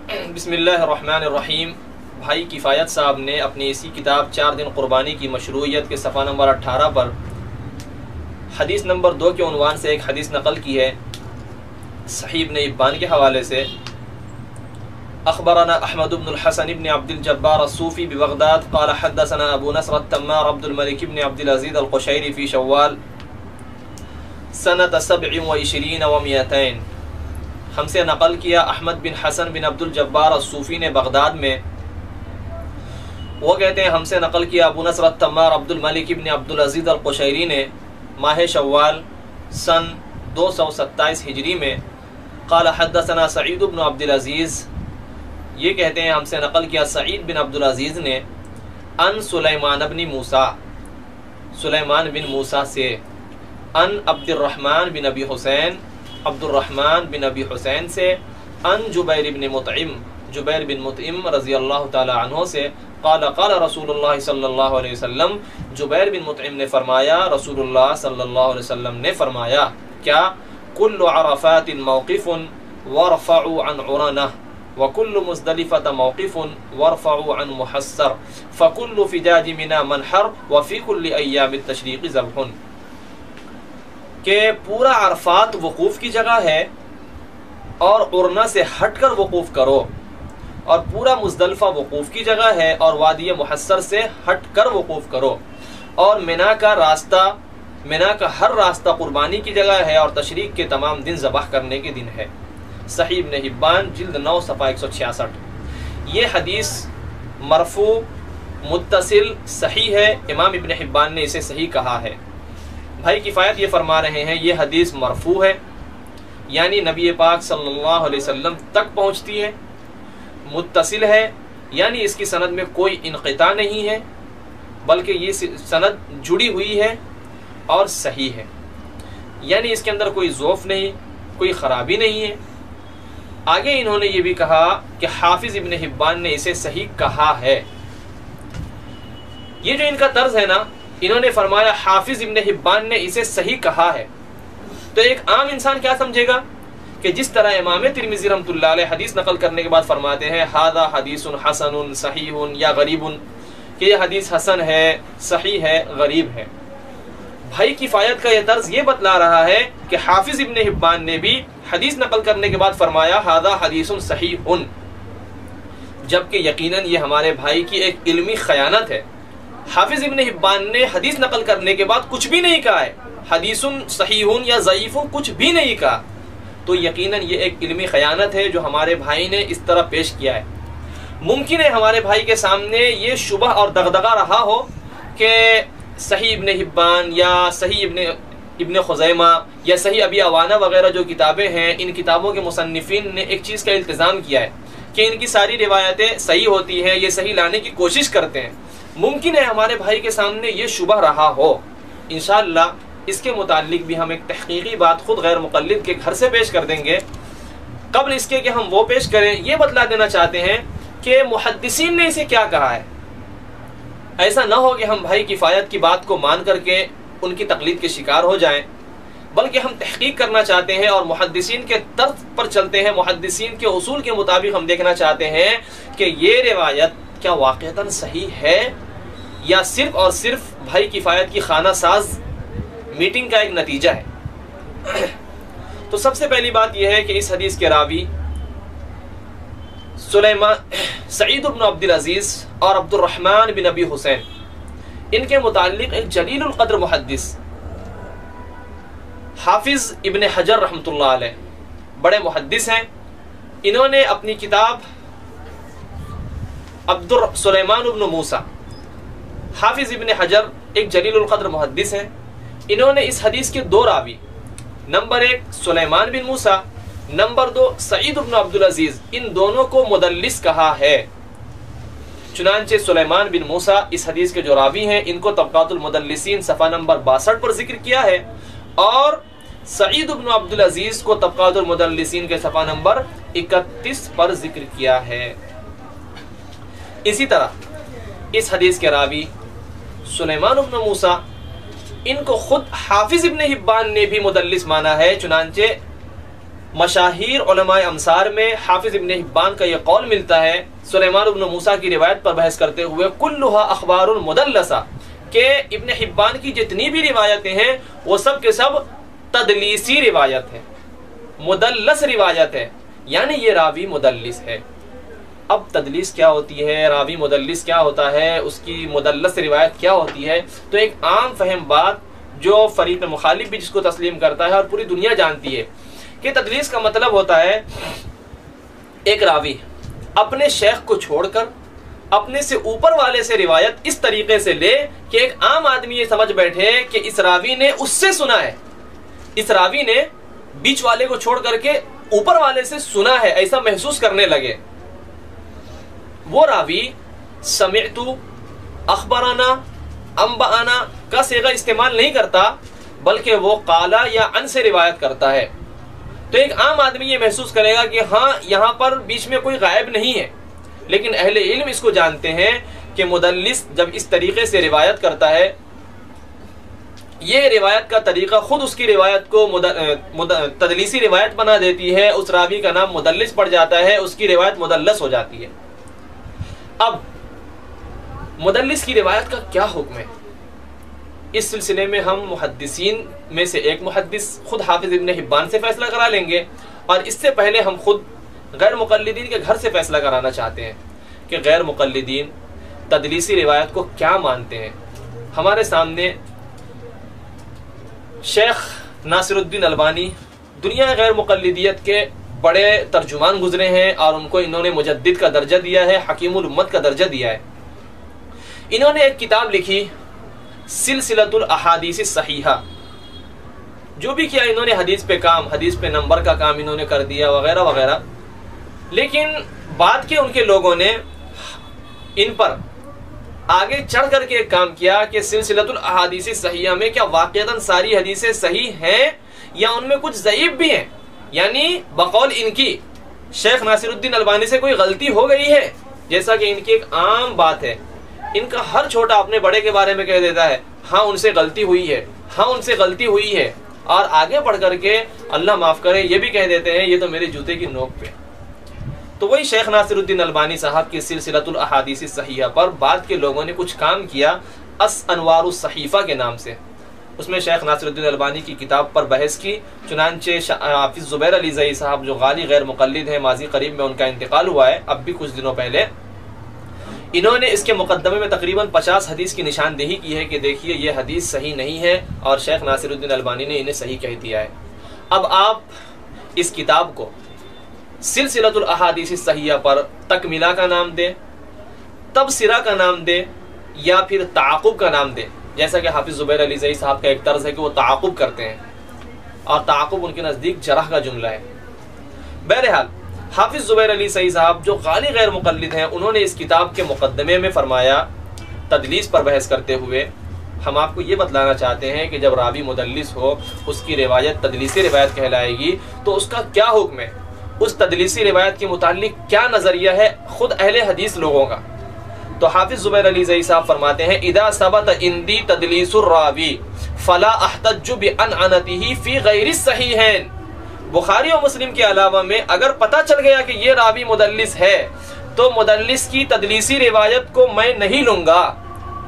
بسم اللہ الرحمن الرحیم۔ بھائی کفایت صاحب نے اپنی اسی کتاب 4 دن قربانی کی مشروعیت کے صفحہ نمبر 18 پر حدیث نمبر 2 کے عنوان سے ایک حدیث نقل کی ہے صحیح ابن حبان کے حوالے سے۔ اخبرنا احمد بن الحسن بن عبد الجبار الصوفی ببغداد قال حدثنا ابو نصر التمار عبد الملك بن عبد العزيز القشيري في شوال سنة 27 و200۔ ہم سے نقل کیا احمد بن حسن بن عبد الجبار الصوفی نے بغداد میں، وہ کہتے ہیں ہم سے نقل کیا ابو نصر التمار عبد الملك بن عبد العزيز القشيري نے ماہ شوال سن 227 ہجری میں، قال حدثنا سعید بن عبد العزیز، یہ کہتے ہیں ہم سے نقل کیا سعید بن عبد العزیز نے ان سلیمان بن موسیٰ، سلیمان بن موسیٰ سے، ان عبد الرحمن بن ابی حسین، عبد الرحمن بن ابی حسین سے، ان جبیر بن مطعم، جبیر بن مطعم رضی اللہ تعالی عنہ سے، قال قال رسول اللہ صلی اللہ علیہ وسلم، جبیر بن مطعم نے فرمایا رسول اللہ صلی اللہ علیہ وسلم نے فرمایا کیا؟ کل عرفات موقف وارفعوا عن عرنہ وكل مزدلفة موقف وارفعوا عن محصر فكل فجاج منى منحر وفي كل ایام التشریق ذبح، کہ پورا عرفات وقوف کی جگہ ہے اور عرنہ سے ہٹ کر وقوف کرو، اور پورا مزدلفہ وقوف کی جگہ ہے اور وادی محصر سے ہٹ کر وقوف کرو، اور منا کا راستہ، منا کا ہر راستہ قربانی کی جگہ ہے اور تشریق کے تمام دن ذبح کرنے کے دن ہے۔ صحیح ابن حبان جلد 9 صفحہ 166۔ یہ حدیث مرفوع متصل صحیح ہے، امام ابن حبان نے اسے صحیح کہا ہے۔ بھائی کفایت یہ فرما رہے ہیں یہ حدیث مرفوع ہے، یعنی نبی پاک صلی اللہ علیہ وسلم تک پہنچتی ہے، متصل ہے یعنی اس کی سند میں کوئی انقطاع نہیں ہے بلکہ یہ سند جڑی ہوئی ہے اور صحیح ہے، یعنی اس کے اندر کوئی ضعف نہیں، کوئی خرابی نہیں ہے۔ آگے انہوں نے یہ بھی کہا کہ حافظ ابن حبان نے اسے صحیح کہا ہے۔ یہ جو ان کا طرز ہے نا، انہوں نے فرمایا حافظ ابن حبان نے اسے صحیح کہا ہے، تو ایک عام انسان کیا سمجھے گا کہ جس طرح امام ترمذی رحمۃ اللہ علیہ حدیث نقل کرنے کے بعد فرماتے ہیں ھذا حدیث حسن صحیح یا غریب، کہ یہ حدیث حسن ہے، صحیح ہے، غریب ہے۔ بھائی کفایت کا یہ طرز یہ بتلا رہا ہے کہ حافظ ابن حبان نے بھی حدیث نقل کرنے کے بعد فرمایا ھذا حدیث صحیح، جبکہ یقیناً یہ ہمارے بھائی کی ایک علمی خیانت ہے۔ حافظ ابن حبان نے حدیث نقل کرنے کے بعد کچھ بھی نہیں کہا ہے، حدیث صحیح یا ضعیف کچھ بھی نہیں کہا، تو یقیناً یہ ایک علمی خیانت ہے جو ہمارے بھائی نے اس طرح پیش کیا ہے۔ ممکن ہے ہمارے بھائی کے سامنے یہ شبہ اور دغدغہ رہا ہو کہ صحیح ابن حبان یا صحیح ابن خزیمہ یا صحیح ابی عوانہ وغیرہ جو کتابیں ہیں، ان کتابوں کے مصنفین نے ایک چیز کا التزام کیا ہے کہ ان کی ساری روایتیں صحیح ہوتی ہیں، یہ صحیح لانے کی کوشش کرتے ہیں۔ ممکن ہے ہمارے بھائی کے سامنے یہ شبہ رہا ہو، انشاءاللہ اس کے متعلق بھی ہم ایک تحقیقی بات خود غیر مقلد کے گھر سے پیش کر دیں گے۔ قبل اس کے کہ ہم وہ پیش کریں، یہ بتلا دینا چاہتے ہیں کہ محدثین نے اسے کیا کہا ہے۔ ایسا نہ ہو کہ ہم بھائی کفایت کی بات کو مان کر کے ان کی تقلید کے شکار ہو جائیں، بلکہ ہم تحقیق کرنا چاہتے ہیں اور محدثین کے طرز پر چلتے ہیں، محدثین کے اصول کے مطابق ہم دیکھنا چاہتے ہیں کہ یہ روایت کیا واقعتاً صحیح ہے یا صرف اور صرف بھائی کفایت کی خانہ ساز میٹنگ کا ایک نتیجہ ہے۔ تو سب سے پہلی بات یہ ہے کہ اس حدیث کے راوی سعید بن عبد العزیز اور عبد الرحمن بن ابی حسین، ان کے متعلق ایک جلیل القدر محدث حافظ ابن حجر رحمۃ اللہ علیہ بڑے محدث ہیں۔ انہوں نے اپنی کتاب سلیمان بن موسیٰ، حافظ ابن حجر ایک جلیل القدر محدث ہیں، انہوں نے اس حدیث کے 2 راوی، نمبر 1 سلیمان بن موسیٰ، نمبر 2 سعید بن عبد العزیز، ان دونوں کو مدلس کہا ہے۔ چنانچہ سلیمان بن موسیٰ اس حدیث کے جو راوی ہیں ان کو طبقات المدلسین صفحہ نمبر 62 پر ذکر کیا ہے، اور سعید بن عبد العزیز کو طبقات المدلسین کے صفحہ نمبر 31 پر ذکر کیا ہے۔ اسی طرح اس حدیث کے راوی سلیمان بن موسیٰ، ان کو خود حافظ ابن حبان نے بھی مدلس مانا ہے، چنانچہ مشاہیر علماء امصار میں حافظ ابن حبان کا یہ قول ملتا ہے سلیمان ابن موسیٰ کی روایت پر بحث کرتے ہوئے کلھا اخبار مدلسہ، کہ ابن حبان کی جتنی بھی روایتیں ہیں وہ سب کے سب تدلیسی روایت ہے، مدلس روایت ہے، یعنی یہ راوی مدلس ہے۔ اب تدلیس کیا ہوتی ہے، راوی مدلس کیا ہوتا ہے، اس کی مدلس روایت کیا ہوتی ہے؟ تو ایک عام فہم بات جو فریق مخالف بھی جس کو تسلیم کرتا ہے اور پوری دنیا جانتی ہے کہ تدلیس کا مطلب ہوتا ہے ایک راوی اپنے شیخ کو چھوڑ کر اپنے سے اوپر والے سے روایت اس طریقے سے لے کہ ایک عام آدمی یہ سمجھ بیٹھے کہ اس راوی نے اس سے سنا ہے، اس راوی نے بیچ والے کو چھوڑ کر کے اوپر والے سے سنا ہے، ایسا محسوس کرنے لگے۔ وہ راوی سمعت، اخبرنا، انبأنا کا صیغہ استعمال نہیں کرتا، بلکہ وہ قالا یا ان سے روایت کرتا ہے۔ تو ایک عام آدمی یہ محسوس کرے گا کہ ہاں یہاں پر بیچ میں کوئی غائب نہیں ہے، لیکن اہل علم اس کو جانتے ہیں کہ مدلس جب اس طریقے سے روایت کرتا ہے، یہ روایت کا طریقہ خود اس کی روایت کو تدلیسی روایت بنا دیتی ہے، اس راوی کا نام مدلس پڑ جاتا ہے، اس کی روایت مدلس ہو جاتی ہے۔ اب مدلس کی روایت کا کیا حکم ہے؟ اس سلسلے میں ہم محدثین میں سے ایک محدث خود حافظ ابن حبان سے فیصلہ کرا لیں گے، اور اس سے پہلے ہم خود غیر مقلدین کے گھر سے فیصلہ کرانا چاہتے ہیں کہ غیر مقلدین تدلیسی روایت کو کیا مانتے ہیں۔ ہمارے سامنے شیخ ناصر الدین البانی دنیا غیر مقلدیت کے بڑے ترجمان گزرے ہیں، اور ان کو انہوں نے مجدد کا درجہ دیا ہے، حکیم الامت کا درجہ دیا ہے۔ انہوں نے ایک کتاب لکھی سلسلۃ الاحادیث الصحیحہ، جو بھی کیا انہوں نے حدیث پہ کام، حدیث پہ نمبر کا کام انہوں نے کر دیا وغیرہ وغیرہ، لیکن بعد کے ان کے لوگوں نے ان پر آگے چڑھ کر کے ایک کام کیا کہ سلسلۃ الاحادیث الصحیحہ میں کیا واقعتاً ساری حدیثیں صحیح ہیں یا ان میں کچھ ضعیف بھی ہیں، یعنی بقول ان کی شیخ ناصر الدین البانی سے کوئی غلطی ہو گئی ہے، جیسا کہ ان کی ایک عام بات ہے، ان کا ہر چھوٹا اپنے بڑے کے بارے میں کہہ دیتا ہے ہاں ان سے غلطی ہوئی ہے، ہاں ان سے غلطی ہوئی ہے، اور آگے بڑھ کر کے اللہ معاف کرے یہ بھی کہہ دیتے ہیں یہ تو میرے جوتے کی نوک پہ۔ تو وہی شیخ ناصر الدین البانی صاحب کی سلسلۃ الاحادیث الصحیحہ پر بعد کے لوگوں نے کچھ کام کیا انوار الصحیفہ کے نام سے۔ اس میں شیخ ناصر الدین البانی کی کتاب پر بحث کی، چنانچہ حافظ زبیر علی زئی صاحب جو غالی غیر مقلد ہیں، ماضی قریب میں ان کا انتقال ہوا ہے، اب بھی کچھ دنوں پہلے، انہوں نے اس کے مقدمے میں تقریباً 50 حدیث کی نشاندہی کی ہے کہ دیکھیے یہ حدیث صحیح نہیں ہے، اور شیخ ناصر الدین البانی نے انہیں صحیح کہہ دیا ہے۔ اب آپ اس کتاب کو سلسلۃ الاحادیث الصحیحہ پر تکملہ کا نام دیں، تبصرہ کا نام دیں، یا پھر تعاقب کا نام دیں، جیسا کہ حافظ زبیر علی زئی صاحب کا ایک طرز ہے کہ وہ تعاقب کرتے ہیں، اور تعاقب ان کے نزدیک جرح کا جملہ ہے۔ بہرحال حافظ زبیر علی زئی صاحب جو غالی غیر مقلد ہیں، انہوں نے اس کتاب کے مقدمے میں فرمایا تدلیس پر بحث کرتے ہوئے، ہم آپ کو یہ بتلانا چاہتے ہیں کہ جب راوی مدلس ہو اس کی روایت تدلیسی روایت کہلائے گی، تو اس کا کیا حکم ہے، اس تدلیسی روایت کے متعلق کیا نظریہ ہے خود اہل حدیث لوگوں کا۔ تو حافظ زبیر علی زئی صاحب فرماتے ہیں اذا ثبت عندي تدلیس الراوی فلا احتج بعنعنته فی غیر الصحیحین، بخاری اور مسلم کے علاوہ میں اگر پتہ چل گیا کہ یہ راوی مدلس ہے تو مدلس کی تدلیسی روایت کو میں نہیں لوں گا۔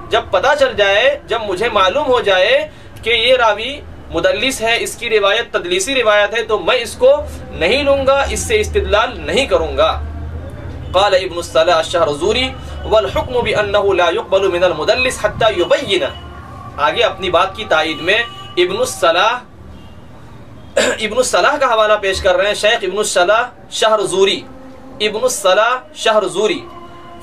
جب پتہ چل جائے، جب مجھے معلوم ہو جائے کہ یہ راوی مدلس ہے، اس کی روایت تدلیسی روایت ہے، تو میں اس کو نہیں لوں گا، اس سے استدلال نہیں کروں گا۔ قال ابن الصلاح الشہرزوری والحکم بأنه لا يقبل من المدلس حتى يبين، آگے اپنی بات کی تائید میں ابن الصلاح کا حوالہ پیش کر رہے ہیں، شیخ ابن الصلاح شہرزوری، ابن الصلاح شہرزوری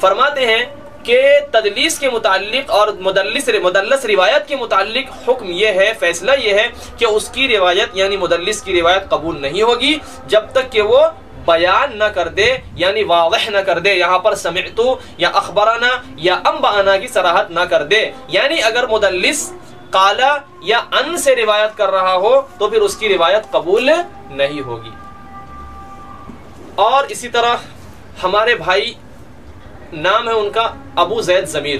فرماتے ہیں کہ تدلیس کے متعلق اور مدلس روایت کے متعلق حکم یہ ہے، فیصلہ یہ ہے کہ اس کی روایت یعنی مدلس کی روایت قبول نہیں ہوگی جب تک کہ وہ بیان نہ کر دے، یعنی واضح نہ کر دے، یہاں پر سمعتو یا اخبرنا یا انبأنا کی صراحت نہ کر دے، یعنی اگر مدلس قالا یا ان سے روایت کر رہا ہو تو پھر اس کی روایت قبول نہیں ہوگی۔ اور اسی طرح ہمارے بھائی، نام ہے ان کا ابو زید ضمیر،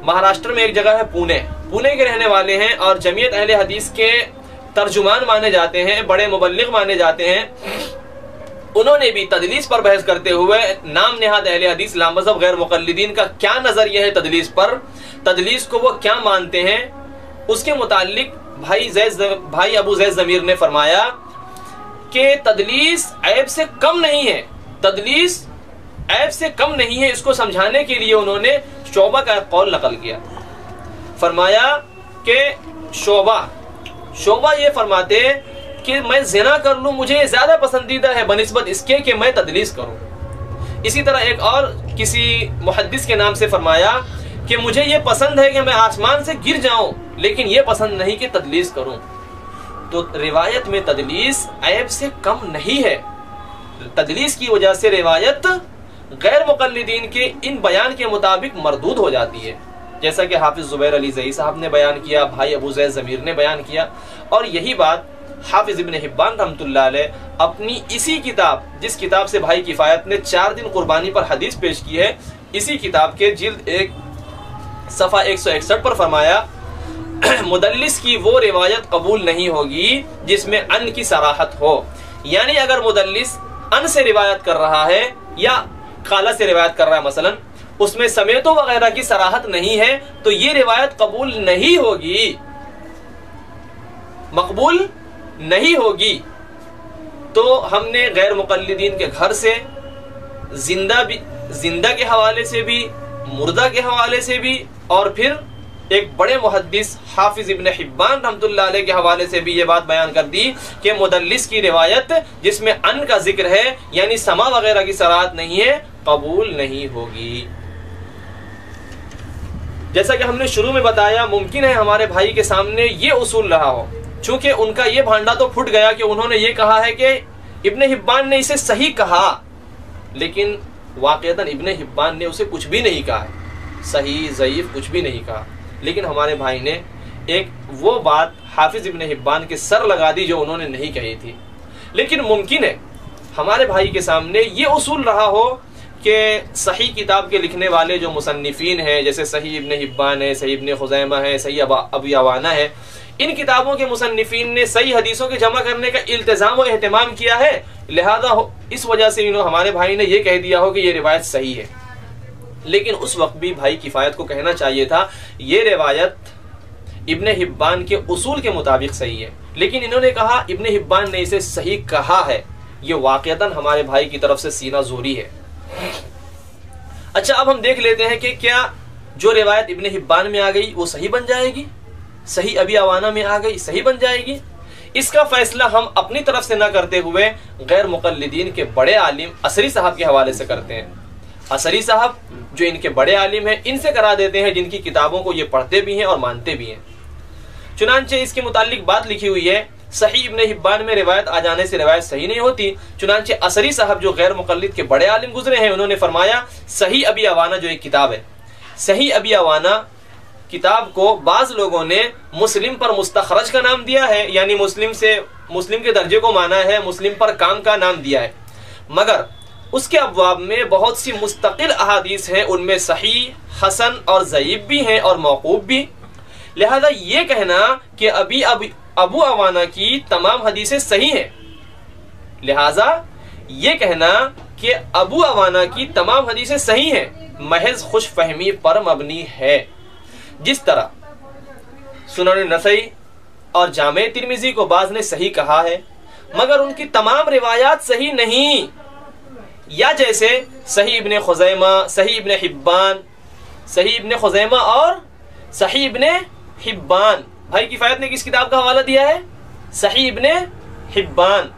مہاراشٹر میں ایک جگہ ہے پونے کے رہنے والے ہیں، اور جمعیت اہل حدیث کے ترجمان مانے جاتے ہیں، بڑے مبلغ مانے جاتے ہیں، انہوں نے بھی تدلیس پر بحث کرتے ہوئے نام نہاد اہل حدیث لامذہب غیر مقلدین کا کیا نظریہ ہے تدلیس پر، تدلیس کو وہ کیا مانتے ہیں، اس کے متعلق بھائی ابو زید ضمیر نے فرمایا کہ تدلیس عیب سے کم نہیں ہے، تدلیس عیب سے کم نہیں ہے۔ اس کو سمجھانے کے لیے انہوں نے شعبہ کا ایک قول نقل کیا، فرمایا کہ شعبہ یہ فرماتے کہ میں زنا کر لوں مجھے یہ زیادہ پسندیدہ ہے بنسبت اس کے کہ میں تدلیس کروں۔ اسی طرح ایک اور کسی محدث کے نام سے فرمایا کہ مجھے یہ پسند ہے کہ میں آسمان سے گر جاؤں لیکن یہ پسند نہیں کہ تدلیس کروں۔ تو روایت میں تدلیس عیب سے کم نہیں ہے، تدلیس کی وجہ سے روایت غیر مقلدین کے ان بیان کے مطابق مردود ہو جاتی ہے، جیسا کہ حافظ زبیر علی زئی صاحب نے بیان کیا، بھائی ابو زید ضمیر نے بیان کیا، اور یہی بات حافظ ابن حبان رحمۃ اللہ علیہ اپنی اسی کتاب، جس کتاب سے بھائی کفایت نے 4 دن قربانی پر حدیث پیش کی ہے، اسی کتاب کے جلد 1 صفحہ 161 پر فرمایا مدلس کی وہ روایت قبول نہیں ہوگی جس میں ان کی صراحت ہو، یعنی اگر مدلس ان سے روایت کر رہا ہے یا قال سے روایت کر رہا ہے مثلا، اس میں سمیتوں وغیرہ کی صراحت نہیں ہے تو یہ روایت قبول نہیں ہوگی، مقبول نہیں ہوگی۔ تو ہم نے غیر مقلدین کے گھر سے زندہ کے حوالے سے بھی، مردہ کے حوالے سے بھی، اور پھر ایک بڑے محدث حافظ ابن حبان رحمۃ اللہ علیہ کے حوالے سے بھی یہ بات بیان کر دی کہ مدلس کی روایت جس میں ان کا ذکر ہے یعنی سما وغیرہ کی صراحت نہیں ہے، قبول نہیں ہوگی۔ جیسا کہ ہم نے شروع میں بتایا، ممکن ہے ہمارے بھائی کے سامنے یہ اصول رہا ہو، چونکہ ان کا یہ بھانڈا تو پھٹ گیا کہ انہوں نے یہ کہا ہے کہ ابن حبان نے اسے صحیح کہا، لیکن واقعتاً ابن حبان نے اسے کچھ بھی نہیں کہا ہے، صحیح ضعیف کچھ بھی نہیں کہا، لیکن ہمارے بھائی نے ایک وہ بات حافظ ابن حبان کے سر لگا دی جو انہوں نے نہیں کہی تھی۔ لیکن ممکن ہے ہمارے بھائی کے سامنے یہ اصول رہا ہو کہ صحیح کتاب کے لکھنے والے جو مصنفین ہیں، جیسے صحیح ابن حبان ہے، صحیح ابن خزیمہ ہے، صحیح ابی عوانہ ہے، ان کتابوں کے مصنفین نے صحیح حدیثوں کے جمع کرنے کا التزام و اہتمام کیا ہے، لہذا اس وجہ سے ہمارے بھائی نے یہ کہہ دیا ہو کہ یہ روایت صحیح ہے۔ لیکن اس وقت بھی بھائی کفایت کو کہنا چاہیے تھا یہ روایت ابن حبان کے اصول کے مطابق صحیح ہے، لیکن انہوں نے کہا ابن حبان نے اسے صحیح کہا ہے، یہ واقعتاً ہمارے بھائی کی طرف سے سینہ زوری ہے۔ اچھا، اب ہم دیکھ لیتے ہیں کہ کیا جو روایت ابن حبان میں آ گئی وہ صحیح بن جائے گی، صحیح ابی عوانہ میں آ گئی صحیح بن جائے گی؟ اس کا فیصلہ ہم اپنی طرف سے نہ کرتے ہوئے غیر مقلدین کے بڑے عالم عصری صاحب کے حوالے سے کرتے ہیں۔ عصری صاحب جو ان کے بڑے عالم ہیں، ان سے کرا دیتے ہیں، جن کی کتابوں کو یہ پڑھتے بھی ہیں اور مانتے بھی ہیں۔ چنانچہ اس کے متعلق بات لکھی ہوئی ہے، صحیح ابن حبان میں روایت آ جانے سے روایت صحیح نہیں ہوتی، چنانچہ عصری صاحب جو غیر مقلد کے بڑے عالم گزرے ہیں، انہوں نے فرمایا صحیح ابی عوانہ جو ایک کتاب ہے، صحیح ابی عوانہ کتاب کو بعض لوگوں نے مسلم پر مستخرج کا نام دیا ہے، یعنی مسلم کے درجے کو مانا ہے، مسلم پر کام کا نام دیا ہے، مگر اس کے ابواب میں بہت سی مستقل احادیث ہیں، ان میں صحیح، حسن اور ضعیف بھی ہیں اور موقوف بھی، لہذا یہ کہنا کہ ابو عوانہ کی تمام حدیثیں صحیح ہیں، لہذا یہ کہنا کہ ابو عوانہ کی تمام حدیثیں صحیح ہیں محض خوش فہمی پر مبنی ہے۔ جس طرح سنن نسائی اور جامع ترمذی کو بعض نے صحیح کہا ہے مگر ان کی تمام روایات صحیح نہیں، یا جیسے صحیح ابن خزیمہ، صحیح ابن حبان، صحیح ابن خزیمہ اور صحیح ابن حبان، بھائی کفایت نے کس کتاب کا حوالہ دیا ہے؟ صحیح ابن حبان۔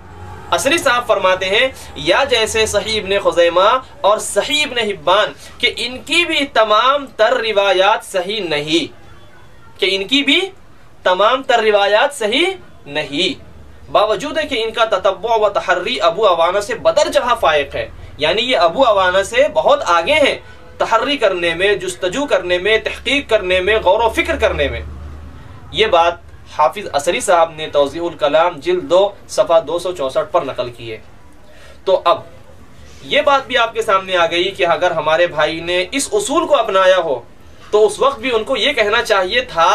عصری صاحب فرماتے ہیں یا جیسے صحیح ابن خزیمہ اور صحیح ابن حبان کہ ان کی بھی تمام تر روایات صحیح نہیں، کہ ان کی بھی تمام تر روایات صحیح نہیں، باوجود ہے کہ ان کا تتبع و تحری ابو عوانہ سے بدرجہ فائق ہے، یعنی یہ ابو عوانہ سے بہت آگے ہیں تحری کرنے میں، جستجو کرنے میں، تحقیق کرنے میں، غور و فکر کرنے میں۔ یہ بات حافظ عصری صاحب نے توضیح الکلام جلد 2 صفحہ 264 پر نقل کی ہے۔ تو اب یہ بات بھی آپ کے سامنے آ گئی کہ اگر ہمارے بھائی نے اس اصول کو اپنایا ہو تو اس وقت بھی ان کو یہ کہنا چاہیے تھا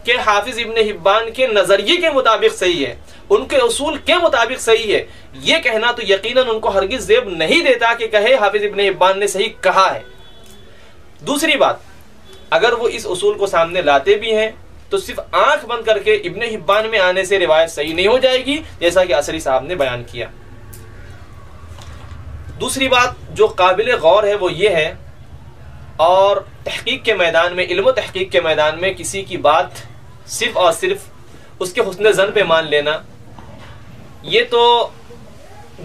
کہ حافظ ابن حبان کے نظریے کے مطابق صحیح ہے، ان کے اصول کے مطابق صحیح ہے، یہ کہنا تو یقیناً ان کو ہرگز زیب نہیں دیتا کہ کہے حافظ ابن حبان نے صحیح کہا ہے۔ دوسری بات، اگر وہ اس اصول کو سامنے لاتے بھی ہیں تو صرف آنکھ بند کر کے ابن حبان میں آنے سے روایت صحیح نہیں ہو جائے گی، جیسا کہ عصری صاحب نے بیان کیا۔ دوسری بات جو قابل غور ہے وہ یہ ہے، اور تحقیق کے میدان میں، علم و تحقیق کے میدان میں کسی کی بات صرف اور صرف اس کے حسن ظن پہ مان لینا یہ تو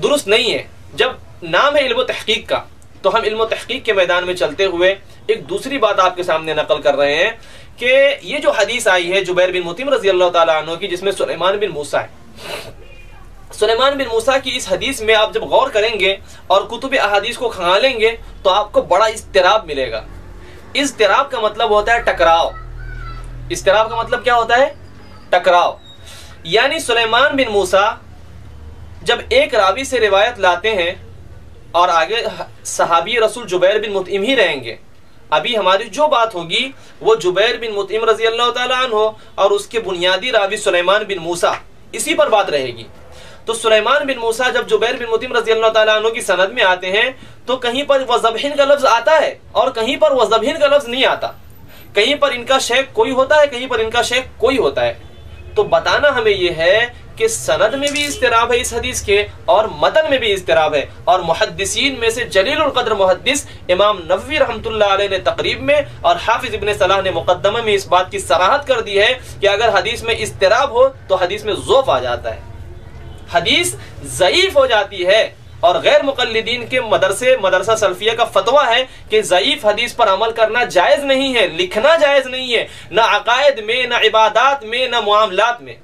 درست نہیں ہے۔ جب نام ہے علم و تحقیق کا تو ہم علم و تحقیق کے میدان میں چلتے ہوئے ایک دوسری بات آپ کے سامنے نقل کر رہے ہیں کہ یہ جو حدیث آئی ہے جبیر بن مطعم رضی اللہ تعالیٰ عنہ کی، جس میں سلیمان بن موسیٰ ہے، سلیمان بن موسیٰ کی اس حدیث میں آپ جب غور کریں گے اور کتب احادیث کو کھنگالیں گے تو آپ کو بڑا اضطراب ملے گا۔ اضطراب کا مطلب ہوتا ہے ٹکراؤ۔ اضطراب کا مطلب کیا ہوتا ہے؟ ٹکراؤ۔ یعنی سلیمان بن موسیٰ جب ایک راوی سے روایت لاتے ہیں اور آگے صحابی رسول جبیر بن مطعم ہی رہیں گے، ابھی ہماری جو بات ہوگی وہ جبیر بن مطعم رضی اللہ تعالیٰ عنہ اور اس کے بنیادی راوی سلیمان بن موسیٰ، اسی پر بات رہے گی۔ تو سلیمان بن موسیٰ جب جبیر بن مطعم رضی اللہ تعالیٰ عنہ کی سند میں آتے ہیں تو کہیں پر وذبحن کا لفظ آتا ہے اور کہیں پر وذبحن کا لفظ نہیں آتا، کہیں پر ان کا شیخ کوئی ہوتا ہے، کہیں پر ان کا شیخ کوئی ہوتا ہے۔ تو بتانا ہمیں یہ ہے کہ سند میں بھی اضطراب ہے اس حدیث کے اور متن میں بھی اضطراب ہے، اور محدثین میں سے جلیل القدر محدث امام نووی رحمۃ اللہ علیہ نے تقریب میں اور حافظ ابن صلاح نے مقدمہ میں اس بات کی صراحت کر دی ہے کہ اگر حدیث میں اضطراب ہو تو حدیث میں ضعف آ جاتا ہے، حدیث ضعیف ہو جاتی ہے، اور غیر مقلدین کے مدرسہ سلفیہ کا فتویٰ ہے کہ ضعیف حدیث پر عمل کرنا جائز نہیں ہے، لکھنا جائز نہیں ہے، نہ عقائد میں، نہ عبادات میں، نہ معاملات میں۔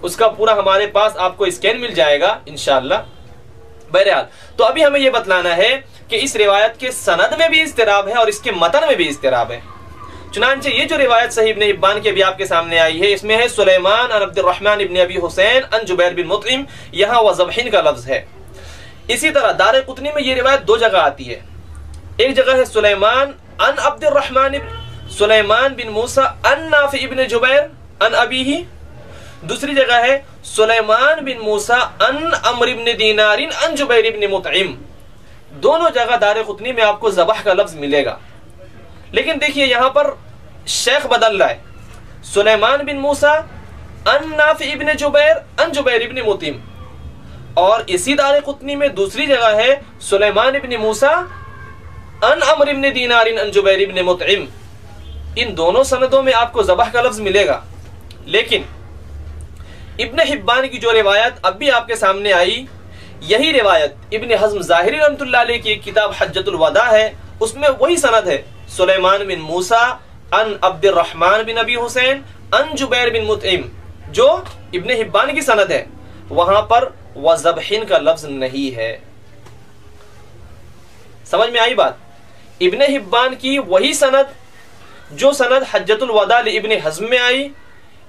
اس کا پورا ہمارے پاس آپ کو اسکین مل جائے گا انشاءاللہ۔ بہرحال تو ابھی ہمیں یہ بتلانا ہے کہ اس روایت کے سند میں بھی اضطراب ہے اور اس کے متن میں بھی اضطراب ہے۔ چنانچہ یہ جو روایت صحیح ابن حبان کے بھی آپ کے سامنے آئی ہے، اس میں ہے سلیمان عن عبد الرحمن ابن ابی حسین عن جبیر بن مطعم، یہاں وذبحن کا لفظ ہے۔ اسی طرح دارقطنی میں یہ روایت دو جگہ آتی ہے، ایک جگہ ہے سلیمان عن عبد الرحمن سلیمان بن موسیٰ عن نافع ابن جبیر عن ابیہ، دوسری جگہ ہے سلیمان بن موسیٰ عن عمرو بن دینار عن جبیر بن مطعم۔ دونوں جگہ دارقطنی میں آپ کو ذبح کا لفظ ملے گا، لیکن دیکھیے یہاں پر شیخ بدل رہا ہے، سلیمان بن موسیٰ عن نافع ابن جبیر عن جبیر ابن مطعم، اور اسی دارقطنی میں دوسری جگہ ہے سلیمان ابن موسیٰ عن عمرو بن دینار عن جبیر ابن مطعم۔ ان دونوں سندوں میں آپ کو ذبح کا لفظ ملے گا، لیکن ابن حبان کی جو روایت اب بھی آپ کے سامنے آئی، یہی روایت ابن حزم ظاہری رحمۃ اللہ علیہ کی کتاب حجۃ الوداع ہے، اس میں وہی سند ہے، سلیمان بن موسیٰ عن عبد الرحمن بن ابی حسین عن جبیر بن مطعم، جو ابن حبان کی سند ہے، وہاں پر وذبحن کا لفظ نہیں ہے۔ سمجھ میں آئی بات؟ ابن حبان کی وہی سند جو سند حجۃ الوداع ابن حزم میں آئی،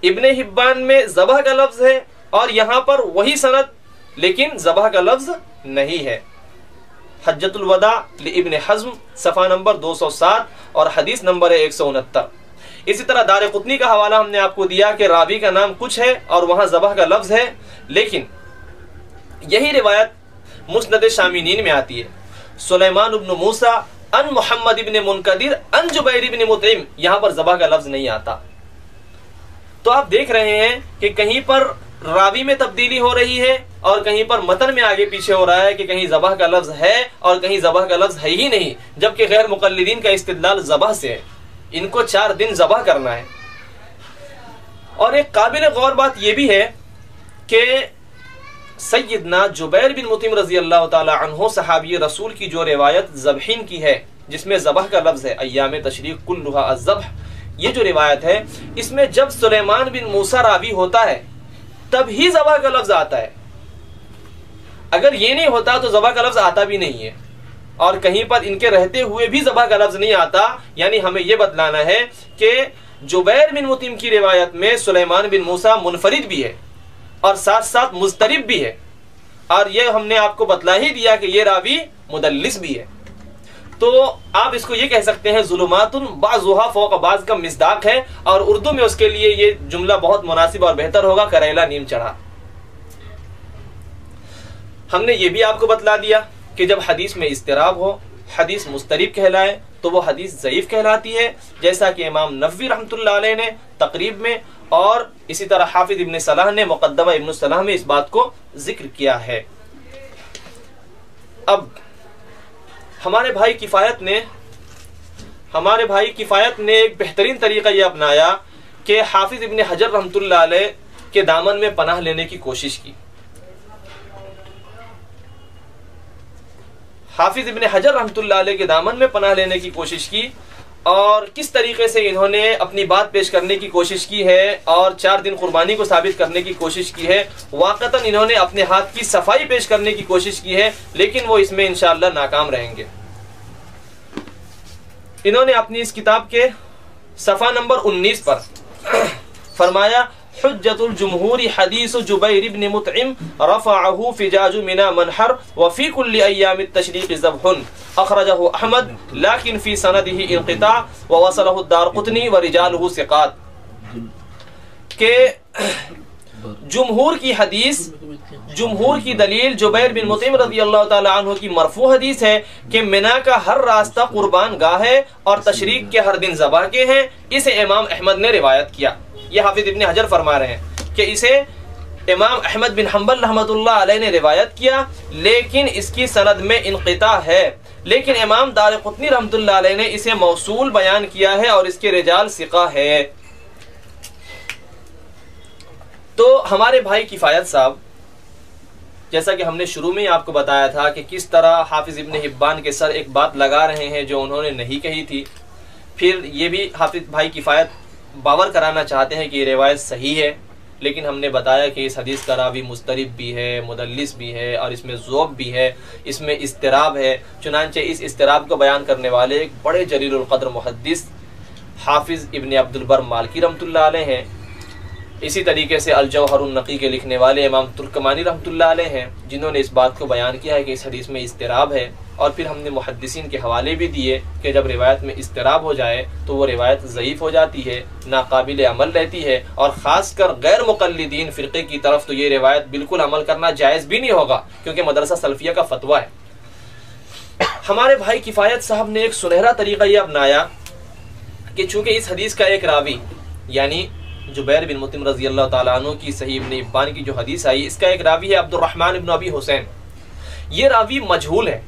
ابن حبان میں ذبح کا لفظ ہے، اور یہاں پر وہی سند لیکن ذبح کا لفظ نہیں ہے۔ حجۃ الوداع لابن حزم صفحہ نمبر 207 اور حدیث نمبر 169۔ اسی طرح دارقطنی کا حوالہ ہم نے آپ کو دیا کہ راوی کا نام کچھ ہے اور وہاں ذبح کا لفظ ہے، لیکن یہی روایت مسند شامینین میں آتی ہے، سلیمان بن موسیٰ عن محمد بن منقدر عن جبیر بن مطعم، یہاں پر ذبح کا لفظ نہیں آتا۔ تو آپ دیکھ رہے ہیں کہ کہیں پر راوی میں تبدیلی ہو رہی ہے اور کہیں پر متن میں آگے پیچھے ہو رہا ہے کہ کہیں ذبح کا لفظ ہے اور کہیں ذبح کا لفظ ہے ہی نہیں، جبکہ غیر مقلدین کا استدلال ذبح سے ہے، ان کو 4 دن ذبح کرنا ہے۔ اور ایک قابل غور بات یہ بھی ہے کہ سیدنا جبیر بن مطعم رضی اللہ تعالی عنہ صحابی رسول کی جو روایت ذبحین کی ہے، جس میں ذبح کا لفظ ہے، ایام تشریق کلھا الذبح، یہ جو روایت ہے اس میں جب سلیمان بن موسیٰ راوی ہوتا ہے تب ہی ذبح کا لفظ آتا ہے، اگر یہ نہیں ہوتا تو ذبح کا لفظ آتا بھی نہیں ہے، اور کہیں پر ان کے رہتے ہوئے بھی ذبح کا لفظ نہیں آتا۔ یعنی ہمیں یہ بتلانا ہے کہ جبیر بن مطعم کی روایت میں سلیمان بن موسیٰ منفرد بھی ہے اور ساتھ ساتھ مضطرب بھی ہے، اور یہ ہم نے آپ کو بتلا ہی دیا کہ یہ راوی مدلس بھی ہے۔ تو آپ اس کو یہ کہہ سکتے ہیں ظلمات بعضها فوق بعض کا مصداق ہے، اور اردو میں اس کے لیے یہ جملہ بہت مناسب اور بہتر ہوگا، کریلا نیم چڑھا۔ ہم نے یہ بھی آپ کو بتلا دیا کہ جب حدیث میں اضطراب ہو، حدیث مضطرب کہلائے تو وہ حدیث ضعیف کہلاتی ہے، جیسا کہ امام نووی رحمۃ اللہ علیہ نے تقریب میں اور اسی طرح حافظ ابن صلاح نے مقدمہ ابن صلاح میں اس بات کو ذکر کیا ہے۔ اب ہمارے بھائی کفایت نے ایک بہترین طریقہ یہ اپنایا کہ حافظ ابن حجر رحمۃ اللہ علیہ کے دامن میں پناہ لینے کی کوشش کی۔ حافظ ابن حجر رحمۃ اللہ علیہ کے دامن میں پناہ لینے کی کوشش کی، اور کس طریقے سے انہوں نے اپنی بات پیش کرنے کی کوشش کی ہے اور 4 دن قربانی کو ثابت کرنے کی کوشش کی ہے۔ واقعتاً انہوں نے اپنے ہاتھ کی صفائی پیش کرنے کی کوشش کی ہے، لیکن وہ اس میں انشاءاللہ ناکام رہیں گے۔ انہوں نے اپنی اس کتاب کے صفحہ نمبر 19 پر فرمایا حجت الجمہور حدیث جبیر بن مطعم رفعه فجاج من منحر وفي كل ایام التشریق ذبح اخرجه احمد لیکن فی سنده انقطاع ووصله الدارقطنی ورجاله ثقات، کہ جمہور کی حدیث، جمہور کی دلیل جبیر بن مطعم رضی اللہ تعالی عنہ کی مرفوع حدیث ہے کہ منا کا ہر راستہ قربان گاہ ہے اور تشریق کے ہر دن ذبح کے ہیں۔ اسے امام احمد نے روایت کیا۔ یہ حافظ ابن حجر فرما رہے ہیں کہ اسے امام احمد بن حنبل رحمۃ اللہ علیہ نے روایت کیا، لیکن اس کی سند میں انقطاع ہے، لیکن امام دارقطنی رحمۃ اللہ علیہ نے اسے موصول بیان کیا ہے اور اس کے رجال ثقہ ہے۔ تو ہمارے بھائی کفایت صاحب، جیسا کہ ہم نے شروع میں آپ کو بتایا تھا کہ کس طرح حافظ ابن حبان کے سر ایک بات لگا رہے ہیں جو انہوں نے نہیں کہی تھی، پھر یہ بھی حافظ بھائی کفایت باور کرانا چاہتے ہیں کہ یہ روایت صحیح ہے، لیکن ہم نے بتایا کہ اس حدیث کا راوی مضطرب بھی ہے، مدلس بھی ہے، اور اس میں ذوب بھی ہے، اس میں اضطراب ہے۔ چنانچہ اس اضطراب کو بیان کرنے والے ایک بڑے جلیل القدر محدث حافظ ابن عبد البر مالکی رحمۃ اللہ علیہ ہیں۔ اسی طریقے سے الجوہر النقی کے لکھنے والے امام ترکمانی رحمۃ اللہ علیہ ہیں، جنہوں نے اس بات کو بیان کیا ہے کہ اس حدیث میں اضطراب ہے، اور پھر ہم نے محدثین کے حوالے بھی دیے کہ جب روایت میں اضطراب ہو جائے تو وہ روایت ضعیف ہو جاتی ہے، ناقابل عمل رہتی ہے، اور خاص کر غیر مقلدین فرقے کی طرف تو یہ روایت بالکل عمل کرنا جائز بھی نہیں ہوگا، کیونکہ مدرسہ سلفیہ کا فتویٰ ہے۔ ہمارے بھائی کفایت صاحب نے ایک سنہرا طریقہ یہ اپنایا کہ چونکہ اس حدیث کا ایک راوی، یعنی جبیر بن مطعم رضی اللہ تعالیٰ عنہ کی صحیح ابن حبان کی جو حدیث آئی، اس کا ایک راوی ہے عبد الرحمن بن ابی حسین۔ یہ راوی مجہول ہے،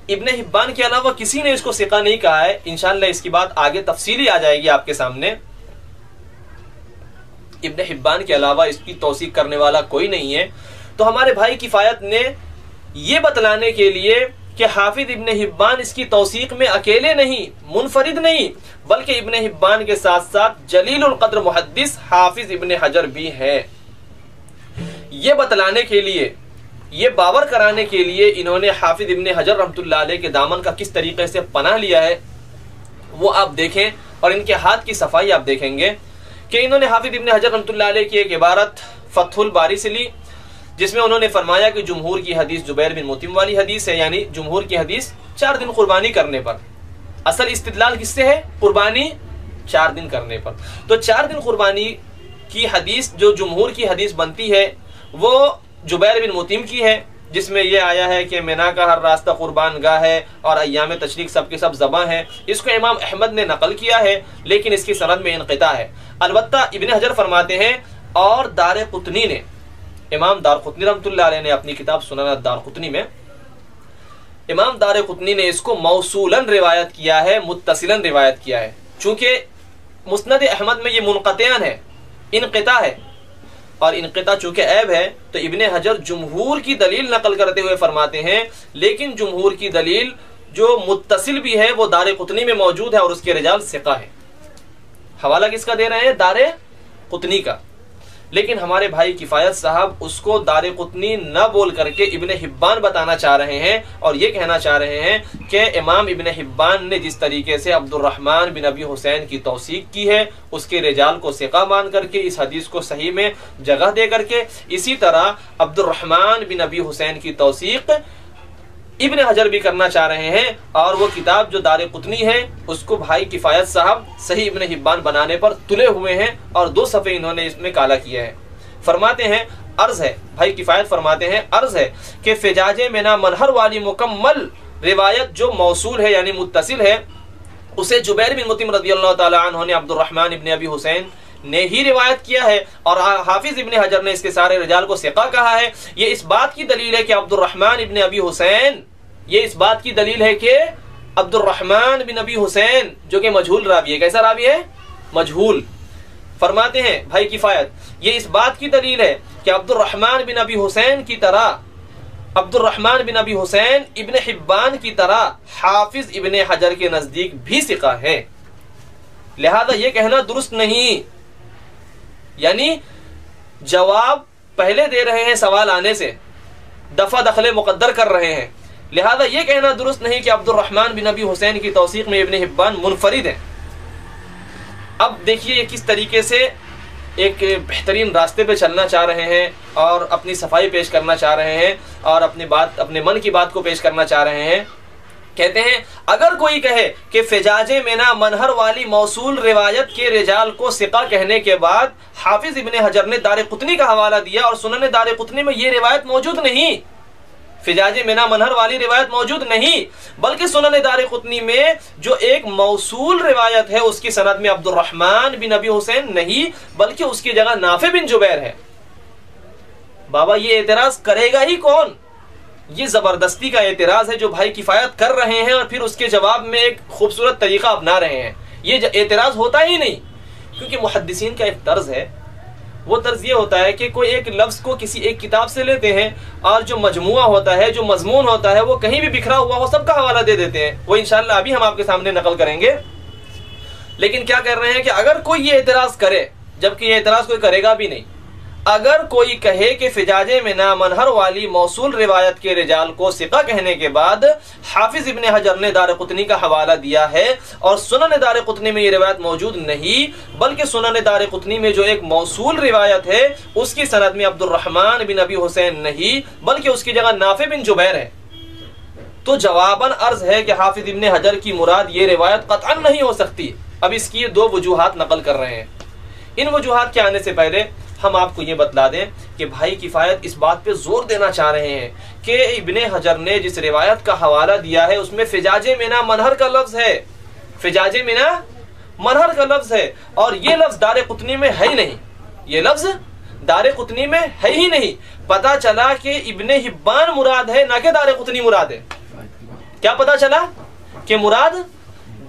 ابن حبان کے علاوہ کسی نے اس کو ثقہ نہیں کہا ہے۔ انشاءاللہ اس کی بات آگے تفصیلی آ جائے گی آپ کے سامنے۔ ابن حبان کے علاوہ اس کی توثیق کرنے والا کوئی نہیں ہے۔ تو ہمارے بھائی کفایت نے یہ بتلانے کے لیے کہ حافظ ابن حبان اس کی توثیق میں اکیلے نہیں، منفرد نہیں، بلکہ ابن حبان کے ساتھ ساتھ جلیل القدر محدث حافظ ابن حجر بھی ہے، یہ بتلانے کے لیے، یہ باور کرانے کے لیے انہوں نے حافظ ابن حجر رحمۃ اللہ علیہ کے دامن کا کس طریقے سے پناہ لیا ہے وہ آپ دیکھیں، اور ان کے ہاتھ کی صفائی آپ دیکھیں گے کہ انہوں نے حافظ ابن حجر رحمۃ اللہ علیہ کی ایک عبارت فتح الباری سے لی، جس میں انہوں نے فرمایا کہ جمہور کی حدیث جبیر بن مطعم والی حدیث ہے، یعنی جمہور کی حدیث 4 دن قربانی کرنے پر۔ اصل استدلال کس سے ہے؟ قربانی 4 دن کرنے پر۔ تو 4 دن قربانی کی حدیث جو جمہور کی حدیث بنتی ہے وہ جبیر بن مطعم کی ہے، جس میں یہ آیا ہے کہ منا کا ہر راستہ قربان گاہ ہے اور ایام تشریق سب کے سب ذبح ہیں۔ اس کو امام احمد نے نقل کیا ہے، لیکن اس کی سند میں انقطاع ہے۔ البتہ ابن حجر فرماتے ہیں، اور دارقطنی نے، امام دارقطنی رحمۃ اللہ علیہ نے اپنی کتاب سنن الدارقطنی میں، امام دارقطنی نے اس کو موصولاً روایت کیا ہے، متصلاً روایت کیا ہے۔ چونکہ مسند احمد میں یہ منقطعاً ہے، انقطاع ہے، اور انقطاع چونکہ عیب ہے تو ابن حجر جمہور کی دلیل نقل کرتے ہوئے فرماتے ہیں، لیکن جمہور کی دلیل جو متصل بھی ہے وہ دارقطنی میں موجود ہے اور اس کے رجال ثقہ ہے۔ حوالہ کس کا دے رہے ہیں؟ دارقطنی کا۔ لیکن ہمارے بھائی کفایت صاحب اس کو دارقطنی نہ بول کر کے ابن حبان بتانا چاہ رہے ہیں، اور یہ کہنا چاہ رہے ہیں کہ امام ابن حبان نے جس طریقے سے عبد الرحمن بن ابی حسین کی توثیق کی ہے، اس کے رجال کو ثقہ مان کر کے اس حدیث کو صحیح میں جگہ دے کر کے، اسی طرح عبد الرحمن بن ابی حسین کی توثیق ابن حجر بھی کرنا چاہ رہے ہیں، اور وہ کتاب جو دار قطنی ہے اس کو بھائی کفایت صاحب صحیح ابن حبان بنانے پر تلے ہوئے ہیں، اور 2 صفحے انہوں نے اس میں کالا کیا ہے۔ فرماتے ہیں عرض ہے، بھائی کفایت فرماتے ہیں عرض ہے کہ فجاج منا منہر والی مکمل روایت جو موصول ہے یعنی متصل ہے، اسے جبیر بن مطعم رضی اللہ تعالی عنہ نے عبد الرحمن ابن ابی حسین نے ہی روایت کیا ہے، اور حافظ ابن حجر نے اس کے سارے رجال کو ثقہ کہا ہے۔ یہ اس بات کی دلیل ہے کہ عبد الرحمن ابن ابی حسین، یہ اس بات کی دلیل ہے کہ عبد الرحمن بن ابی حسین جو کہ مجہول راوی ہے، کیسا راوی ہے؟ مجہول۔ فرماتے ہیں بھائی کفایت یہ اس بات کی دلیل ہے کہ عبد الرحمن بن ابی حسین کی طرح، عبد الرحمن بن ابی حسین ابن حبان کی طرح حافظ ابن حجر کے نزدیک بھی ثقہ ہے، لہذا یہ کہنا درست نہیں۔ یعنی جواب پہلے دے رہے ہیں سوال آنے سے، دفع دخل مقدر کر رہے ہیں، لہذا یہ کہنا درست نہیں کہ عبد الرحمن بن ابی حسین کی توثیق میں ابن حبان منفرد ہیں۔ اب دیکھیے یہ کس طریقے سے ایک بہترین راستے پہ چلنا چاہ رہے ہیں، اور اپنی صفائی پیش کرنا چاہ رہے ہیں، اور اپنے من کی بات کو پیش کرنا چاہ رہے ہیں۔ کہتے ہیں اگر کوئی کہے کہ فجاج منا منہر والی موصول روایت کے رجال کو ثقہ کہنے کے بعد حافظ ابن حجر نے دار قطنی کا حوالہ دیا، اور سنن دار قطنی میں یہ روایت موجود نہیں، فجاج منا منہر والی روایت موجود نہیں، بلکہ سنن دار قطنی میں جو ایک موصول روایت ہے اس کی سند میں عبد الرحمن بن ابی حسین نہیں بلکہ اس کی جگہ نافع بن جبیر ہے۔ بابا یہ اعتراض کرے گا ہی کون؟ یہ زبردستی کا اعتراض ہے جو بھائی کفایت کر رہے ہیں، اور پھر اس کے جواب میں ایک خوبصورت طریقہ اپنا رہے ہیں۔ یہ اعتراض ہوتا ہی نہیں، کیونکہ محدثین کا ایک طرز ہے، وہ طرز یہ ہوتا ہے کہ کوئی ایک لفظ کو کسی ایک کتاب سے لیتے ہیں، اور جو مجموعہ ہوتا ہے، جو مضمون ہوتا ہے، وہ کہیں بھی بکھرا ہوا ہو سب کا حوالہ دے دیتے ہیں۔ وہ انشاءاللہ ابھی ہم آپ کے سامنے نقل کریں گے۔ لیکن کیا کر رہے ہیں کہ اگر کوئی یہ اعتراض کرے، جبکہ یہ اعتراض کوئی کرے گا بھی نہیں، اگر کوئی کہے کہ فجاج منا منہر والی موصول روایت کے رجال کو ثقہ کہنے کے بعد حافظ ابن حجر نے دار قطنی کا حوالہ دیا ہے، اور سنن دار قطنی میں یہ روایت موجود نہیں، بلکہ سنن دار قطنی میں جو ایک موصول روایت ہے اس کی سند میں عبد الرحمن بن ابی حسین نہیں بلکہ اس کی جگہ نافع بن جبیر ہے، تو جواباً عرض ہے کہ حافظ ابن حجر کی مراد یہ روایت قطعا نہیں ہو سکتی۔ اب اس کی 2 وجوہات نقل کر رہے ہیں۔ ان وجوہات کے آنے سے پہلے ہم آپ کو یہ بتلا دیں کہ بھائی کفایت اس بات پہ زور دینا چاہ رہے ہیں کہ ابن حجر نے جس روایت کا حوالہ دیا ہے اس میں فجاج منا منہر کا لفظ ہے، فجاج منا منہر کا لفظ ہے، اور یہ لفظ دار قطنی میں ہے ہی نہیں، یہ لفظ دار قطنی میں ہے ہی نہیں۔ پتا چلا کہ ابن حبان مراد ہے، نہ کہ دار قطنی مراد ہے۔ کیا پتا چلا؟ کہ مراد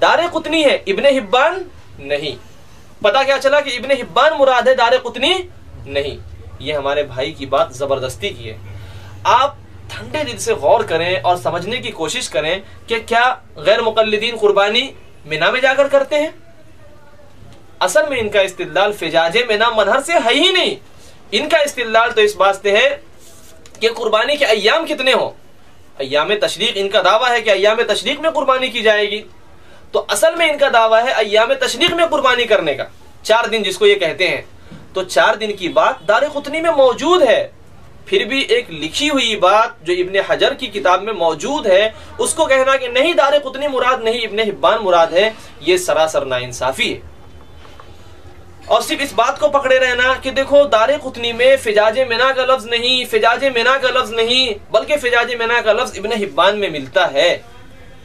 دار قطنی ہے، ابن حبان نہیں۔ پتا کیا چلا؟ کہ ابن حبان مراد ہے، دار قطنی نہیں۔ یہ ہمارے بھائی کی بات زبردستی کی ہے۔ آپ ٹھنڈے دل سے غور کریں اور سمجھنے کی کوشش کریں کہ کیا غیر مقلدین قربانی منا میں جا کر کرتے ہیں؟ اصل میں ان کا استدلال فجاج منا منہر سے ہے ہی نہیں، ان کا استدلال تو اس بات سے ہے کہ قربانی کے ایام کتنے ہوں۔ ایام تشریق ان کا دعویٰ ہے کہ ایام تشریق میں قربانی کی جائے گی، تو اصل میں ان کا دعویٰ ہے ایام تشریق میں قربانی کرنے کا، 4 دن جس کو یہ کہتے ہیں، تو 4 دن کی بات دار قطنی میں موجود ہے، پھر بھی ایک لکھی ہوئی بات جو ابن حجر کی کتاب میں موجود ہے اس کو کہنا کہ نہیں دار قطنی مراد نہیں ابن حبان مراد ہے، یہ سراسر ناانصافی ہے۔ اور صرف اس بات کو پکڑے رہنا کہ دیکھو دار قطنی میں فجاج منا کا لفظ نہیں، فجاج منا کا لفظ نہیں بلکہ فجاج منا کا لفظ ابن حبان میں ملتا ہے،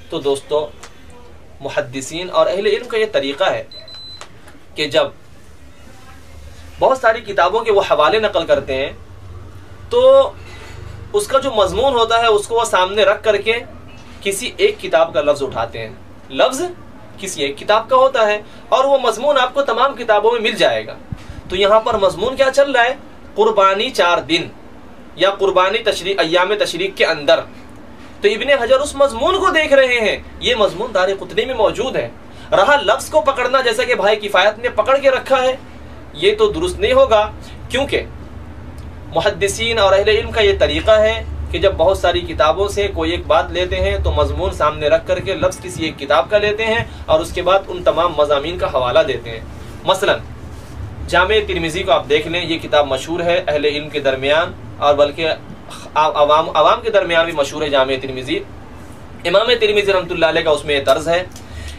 تو دوستو محدثین اور اہل علم کا یہ طریقہ ہے کہ جب بہت ساری کتابوں کے وہ حوالے نقل کرتے ہیں تو اس کا جو مضمون ہوتا ہے اس کو وہ سامنے رکھ کر کے کسی ایک کتاب کا لفظ اٹھاتے ہیں، لفظ کسی ایک کتاب کا ہوتا ہے اور وہ مضمون آپ کو تمام کتابوں میں مل جائے گا۔ تو یہاں پر مضمون کیا چل رہا ہے؟ قربانی 4 دن یا قربانی تشریق ایام تشریق کے اندر، تو ابن حجر اس مضمون کو دیکھ رہے ہیں، یہ مضمون دار قطنی میں موجود ہے۔ رہا لفظ کو پکڑنا جیسا کہ بھائی کفایت نے پکڑ کے رکھا ہے، یہ تو درست نہیں ہوگا، کیونکہ محدثین اور اہل علم کا یہ طریقہ ہے کہ جب بہت ساری کتابوں سے کوئی ایک بات لیتے ہیں تو مضمون سامنے رکھ کر کے لفظ کسی ایک کتاب کا لیتے ہیں اور اس کے بعد ان تمام مضامین کا حوالہ دیتے ہیں۔ مثلا جامع ترمذی کو آپ دیکھ لیں، یہ کتاب مشہور ہے اہل علم کے درمیان، اور بلکہ عوام کے درمیان بھی مشہور ہے جامع ترمذی۔ امام ترمذی رحمۃ اللہ علیہ کا اس میں یہ طرز ہے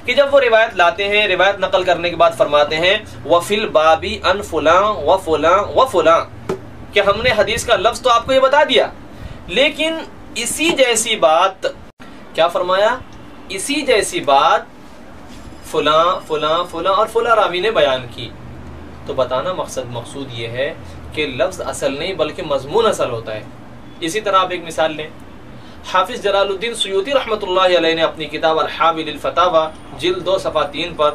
کہ جب وہ روایت لاتے ہیں، روایت نقل کرنے کے بعد فرماتے ہیں وَفِي الْبَابِ أَنْ فُلَانٍ وَفُلَانٍ وَفُلَانٍ، کہ ہم نے حدیث کا لفظ تو آپ کو یہ بتا دیا، لیکن اسی جیسی بات کیا فرمایا، اسی جیسی بات فلاں فلاں فلاں اور فلاں راوی نے بیان کی۔ تو بتانا مقصود یہ ہے کہ لفظ اصل نہیں بلکہ مضمون اصل ہوتا ہے۔ اسی طرح آپ ایک مثال لیں، حافظ جلال الدین سیوطی رحمۃ اللہ علیہ نے اپنی کتاب الحاوی للفتاوی جلد 2 صفحہ 3 پر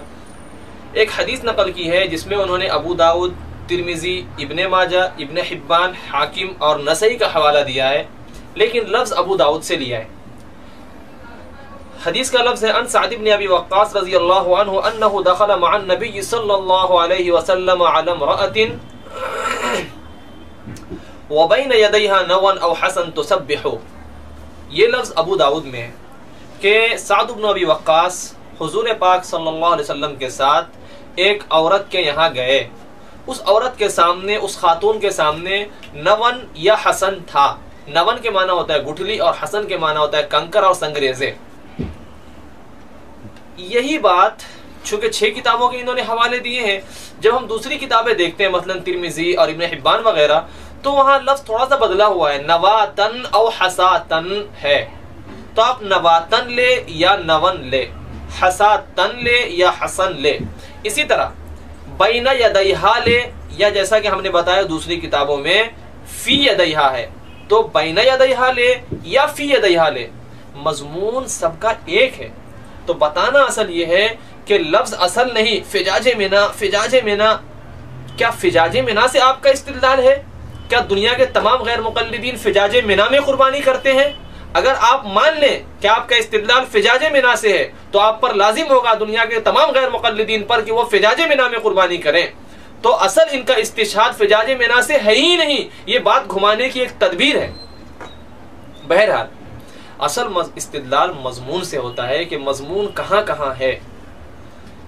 ایک حدیث نقل کی ہے جس میں انہوں نے ابو داؤد، ترمذی، ابن ماجہ، ابن حبان، حاکم اور نسائی کا حوالہ دیا ہے، لیکن لفظ ابو داؤد سے لیا ہے۔ حدیث کا لفظ ہے ان سعد بن ابی وقاص رضی اللہ عنہ انہ دخل مع النبی صلی اللہ علیہ وسلم علی امرأة وبین یدیہا نوى او حسن تسبح۔ یہ لفظ ابو داؤد میں ہے کہ سعد بن ابی وقاص حضور پاک صلی اللہ علیہ وسلم کے ساتھ ایک عورت کے یہاں گئے، اس عورت کے سامنے، اس خاتون کے سامنے نون یا حسن تھا۔ نون کے معنی ہوتا ہے گٹھلی اور حسن کے معنی ہوتا ہے کنکر اور سنگریزے۔ یہی بات چونکہ 6 کتابوں کے انہوں نے حوالے دیے ہیں، جب ہم دوسری کتابیں دیکھتے ہیں مثلا ترمذی اور ابن حبان وغیرہ تو وہاں لفظ تھوڑا سا بدلا ہوا ہے، نواتن او حساتن ہے، تو آپ نواتن لے یا نون لے، حساتن لے یا حسن لے۔ اسی طرح بین یدیہا لے، یا جیسا کہ ہم نے بتایا دوسری کتابوں میں فی یدیہا ہے، تو بین یدیہا لے یا فی یدیہا لے، مضمون سب کا ایک ہے۔ تو بتانا اصل یہ ہے کہ لفظ اصل نہیں، فجاج منا، فجاج منا، کیا فجاج منا سے آپ کا استدلال ہے؟ کیا دنیا کے تمام غیر مقلدین فجاج منا میں قربانی کرتے ہیں؟ اگر آپ مان لیں کہ آپ کا استدلال فجاج منا سے ہے تو آپ پر لازم ہوگا دنیا کے تمام غیر مقلدین پر کہ وہ فجاج منا میں قربانی کریں۔ تو اصل ان کا استشہاد فجاج منا سے ہے ہی نہیں، یہ بات گھمانے کی ایک تدبیر ہے۔ بہرحال اصل استدلال مضمون سے ہوتا ہے کہ مضمون کہاں کہاں ہے۔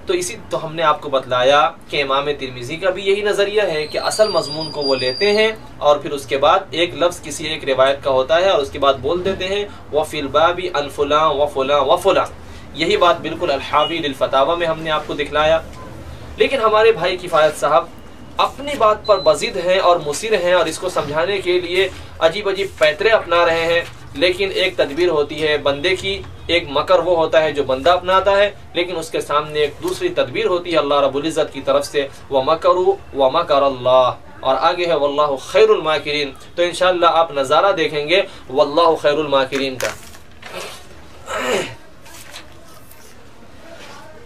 تو ہم نے آپ کو بتلایا کہ امام ترمذی کا بھی یہی نظریہ ہے کہ اصل مضمون کو وہ لیتے ہیں اور پھر اس کے بعد ایک لفظ کسی ایک روایت کا ہوتا ہے اور اس کے بعد بول دیتے ہیں وَفِي الْبَابِ عَنْ فُلَانٍ وَفُلَانٍ وَفُلَانٍ۔ یہی بات بالکل الحاوی للفتاوی میں ہم نے آپ کو دکھلایا۔ لیکن ہمارے بھائی کفایت صاحب اپنی بات پر بضد ہیں اور مصر ہیں اور اس کو سمجھانے کے لیے عجیب عجیب پیترے اپنا رہے ہیں، لیکن ایک تدبیر ہوتی ہے بندے کی، ایک مکر وہ ہوتا ہے جو بندہ اپناتا ہے، لیکن اس کے سامنے ایک دوسری تدبیر ہوتی ہے اللہ رب العزت کی طرف سے، وَمَكَرُوا وَمَكَرَ اللَّهُ، اور آگے ہے واللہ خیر الماکرین۔ تو انشاءاللہ آپ نظارہ دیکھیں گے واللہ خیر الماکرین کا۔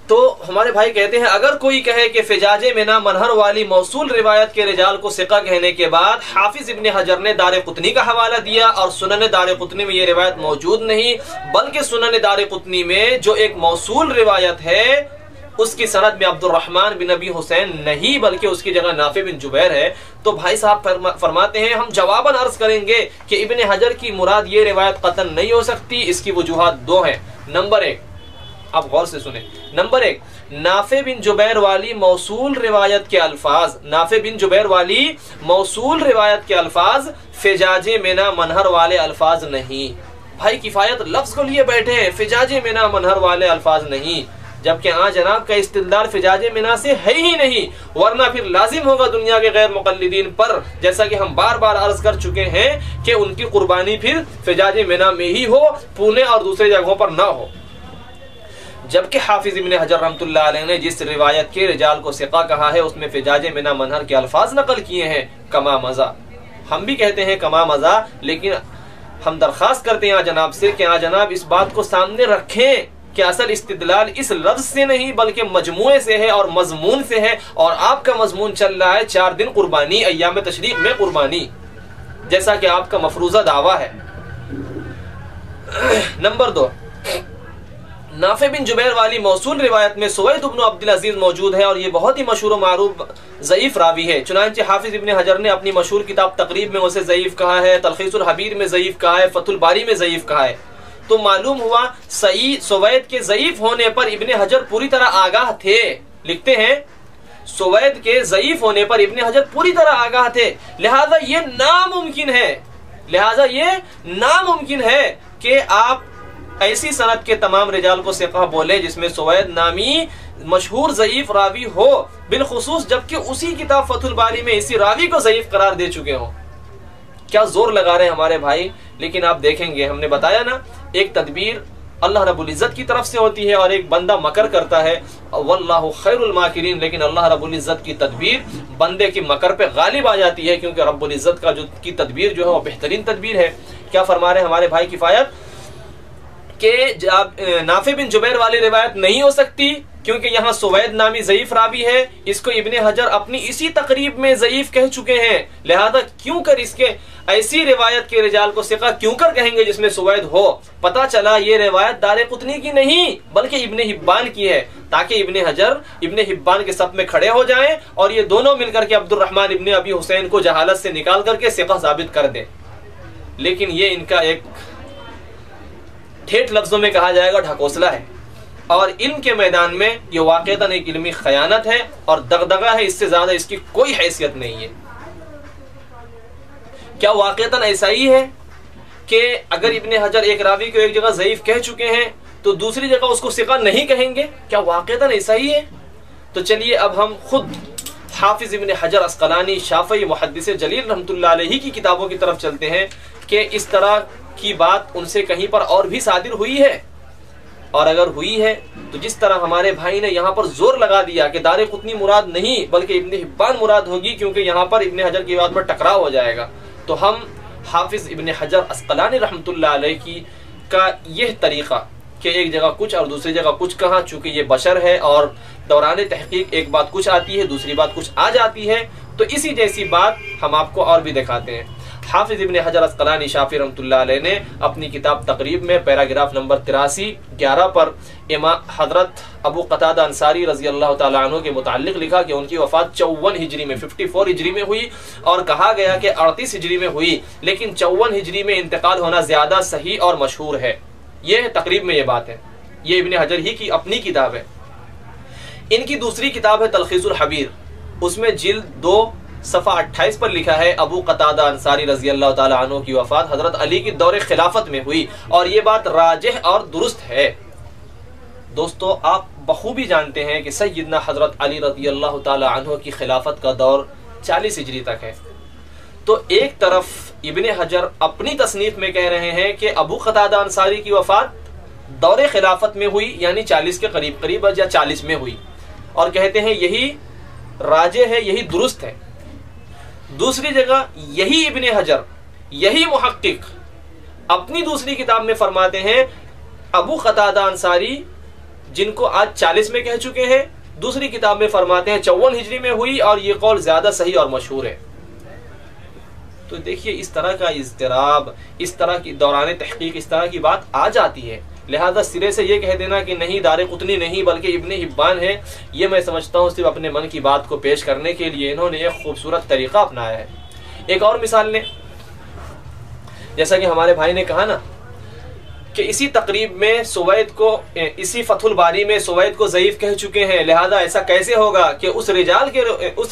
تو ہمارے بھائی کہتے ہیں اگر کوئی کہے کہ فجاج منا منہر والی موصول روایت کے رجال کو ثقہ کہنے کے بعد حافظ ابن حجر نے دارقطنی کا حوالہ دیا اور سنن دارقطنی میں یہ روایت موجود نہیں، بلکہ سنن دارقطنی میں جو ایک موصول روایت ہے اس کی سند میں عبد الرحمن بن ابی حسین نہیں بلکہ اس کی جگہ نافع بن جبیر ہے، تو بھائی صاحب فرماتے ہیں ہم جواباً عرض کریں گے کہ ابن حجر کی مراد یہ روایت قطعاً نہیں ہو سکتی۔ اس کی وجوہات 2 ہیں۔ نمبر 1، آپ غور سے سنیں، نمبر 1، نافع بن جبیر والی موصول روایت کے الفاظ، نافع بن جبیر والی موصول روایت کے الفاظ فجاج منا منہر والے الفاظ نہیں۔ بھائی کفایت لفظ کو لیے بیٹھے ہیں، فجاج منا منہر والے الفاظ نہیں، جبکہ جناب کا استدلال فجاج منا سے ہے ہی نہیں، ورنہ پھر لازم ہوگا دنیا کے غیر مقلدین پر، جیسا کہ ہم بار بار عرض کر چکے ہیں کہ ان کی قربانی پھر فجاج منا میں ہی ہو، پونے اور دوسرے جگہوں پر نہ ہو۔ جبکہ حافظ ابن حجر رحمۃ اللہ علیہ نے جس روایت کے رجال کو ثقہ کہا ہے اس میں فجاج منا منہر کے الفاظ نقل کیے ہیں کما مزہ۔ ہم بھی کہتے ہیں کما مزہ، لیکن ہم درخواست کرتے ہیں جناب سے کہ جناب اس بات کو سامنے رکھیں کہ اصل استدلال اس لفظ سے نہیں بلکہ مجموعے سے ہے اور مضمون سے ہے، اور آپ کا مضمون چل رہا ہے 4 دن قربانی، ایام تشریق میں قربانی، جیسا کہ آپ کا مفروضہ دعویٰ ہے۔ نمبر 2، نافع بن جبیر والی موصول روایت میں سوید بن عبدالعزیز موجود ہے اور یہ بہت ہی مشہور و معروف ضعیف راوی ہے، چنانچہ حافظ ابن حجر نے اپنی مشہور کتاب تقریب میں اسے ضعیف کہا ہے، تلخیص الحبیر میں ضعیف کہا ہے، فتح الباری میں ضعیف کہا ہے۔ تو معلوم ہوا سوید کے ضعیف ہونے پر ابن حجر پوری طرح آگاہ تھے، لکھتے ہیں سوید کے ضعیف ہونے پر ابن حجر پوری طرح آگاہ تھے، لہذا یہ ناممکن ہے لہٰذا یہ ناممکن ہے کہ آپ ایسی سند کے تمام رجال کو ثقہ بولے جس میں سوید نامی مشہور ضعیف راوی ہو، بالخصوص جبکہ اسی کتاب فتح الباری میں اسی راوی کو ضعیف قرار دے چکے ہوں۔ کیا زور لگا رہے ہیں ہمارے بھائی، لیکن آپ دیکھیں گے، ہم نے بتایا نا، ایک تدبیر اللہ رب العزت کی طرف سے ہوتی ہے اور ایک بندہ مکر کرتا ہے، واللہ خیر الماکرین، لیکن اللہ رب العزت کی تدبیر بندے کی مکر پہ غالب آ جاتی ہے، کیونکہ رب العزت کا کی تدبیر جو ہے وہ بہترین تدبیر ہے۔ کیا فرما رہے ہیں ہمارے بھائی کفایت کہ نافع بن جبیر والی روایت نہیں ہو سکتی کیونکہ یہاں سوید نامی ضعیف راوی ہے، اس کو ابن حجر اپنی اسی تقریب میں ضعیف کہہ چکے ہیں، لہذا کیوں کر اس کے ایسی روایت کے رجال کو ثقہ کیوں کر کہیں گے جس میں سوید ہو؟ پتہ چلا یہ روایت دارقطنی کی نہیں بلکہ ابن حبان کی ہے، تاکہ ابن حجر ابن حبان کے صف میں کھڑے ہو جائیں اور یہ دونوں مل کر کے عبد الرحمن ابن ابی حسین کو جہالت سے نکال کر کے ثقہ ثابت کر دیں۔ لیکن یہ ان کا ایک ٹھیٹھ لفظوں میں کہا جائے گا ڈھکوسلا ہے، اور علم کے میدان میں یہ واقعتاً ایک علمی خیانت ہے اور دغدغہ ہے، اس سے زیادہ اس کی کوئی حیثیت نہیں ہے۔ کیا واقعتاً ایسا ہی ہے کہ اگر ابن حجر ایک راوی کو ایک جگہ ضعیف کہہ چکے ہیں تو دوسری جگہ اس کو ثقہ نہیں کہیں گے؟ کیا واقعتاً ایسا ہی ہے؟ تو چلیے اب ہم خود حافظ ابن حجر عسقلانی شافعی محدث جلیل رحمۃ اللہ علیہ کی کتابوں کی طرف چلتے ہیں کہ اس طرح کی بات ان سے کہیں پر اور بھی صادر ہوئی ہے، اور اگر ہوئی ہے تو جس طرح ہمارے بھائی نے یہاں پر زور لگا دیا کہ دارقطنی مراد نہیں بلکہ ابن حبان مراد ہوگی کیونکہ یہاں پر ابن حجر کی بات پر ٹکراؤ ہو جائے گا، تو ہم حافظ ابن حجر عسقلانی رحمۃ اللہ علیہ کی کا یہ طریقہ کہ ایک جگہ کچھ اور دوسری جگہ کچھ کہاں، چونکہ یہ بشر ہے اور دوران تحقیق ایک بات کچھ آتی ہے دوسری بات کچھ آ جاتی ہے، تو اسی جیسی بات ہم آپ کو اور بھی دکھاتے ہیں۔ حافظ ابن حجر عسقلانی شافعی رحمۃ اللہ علیہ نے اپنی کتاب تقریب میں پیراگراف نمبر 83-11 پر حضرت ابو قتادہ انصاری رضی اللہ تعالیٰ عنہ کے متعلق لکھا کہ ان کی وفات 54 ہجری میں 54 ہجری میں ہوئی، اور کہا گیا کہ 38 ہجری میں ہوئی، لیکن 54 ہجری میں انتقال ہونا زیادہ صحیح اور مشہور ہے۔ یہ تقریب میں یہ بات ہے، یہ ابن حجر ہی کی اپنی کتاب ہے۔ ان کی دوسری کتاب ہے تلخیص الحبیر، اس میں جلد 2 صفحہ 28 پر لکھا ہے ابو قتادہ انصاری رضی اللہ تعالیٰ عنہ کی وفات حضرت علی کی دور خلافت میں ہوئی، اور یہ بات راجح اور درست ہے۔ دوستو آپ بخوبی جانتے ہیں کہ سیدنا حضرت علی رضی اللہ تعالیٰ عنہ کی خلافت کا دور 40 ہجری تک ہے، تو ایک طرف ابن حجر اپنی تصنیف میں کہہ رہے ہیں کہ ابو قتادہ انصاری کی وفات دور خلافت میں ہوئی، یعنی 40 کے قریب قریب یا 40 میں ہوئی، اور کہتے ہیں یہی راجح ہے، یہی درست ہے۔ دوسری جگہ یہی ابن حجر، یہی محقق اپنی دوسری کتاب میں فرماتے ہیں ابو قتادہ انصاری جن کو آج 40 میں کہہ چکے ہیں، دوسری کتاب میں فرماتے ہیں 54 ہجری میں ہوئی، اور یہ قول زیادہ صحیح اور مشہور ہے۔ تو دیکھیے اس طرح کا اضطراب، اس طرح کی دوران تحقیق اس طرح کی بات آ جاتی ہے، لہذا سرے سے یہ کہہ دینا کہ نہیں دارقطنی نہیں بلکہ ابن حبان ہے، یہ میں سمجھتا ہوں صرف اپنے من کی بات کو پیش کرنے کے لیے انہوں نے ایک خوبصورت طریقہ اپنایا ہے۔ ایک اور مثال لیں، جیسا کہ ہمارے بھائی نے کہا نا کہ اسی تقریب میں سوید کو، اسی فتح الباری میں سوید کو ضعیف کہہ چکے ہیں، لہذا ایسا کیسے ہوگا کہ اس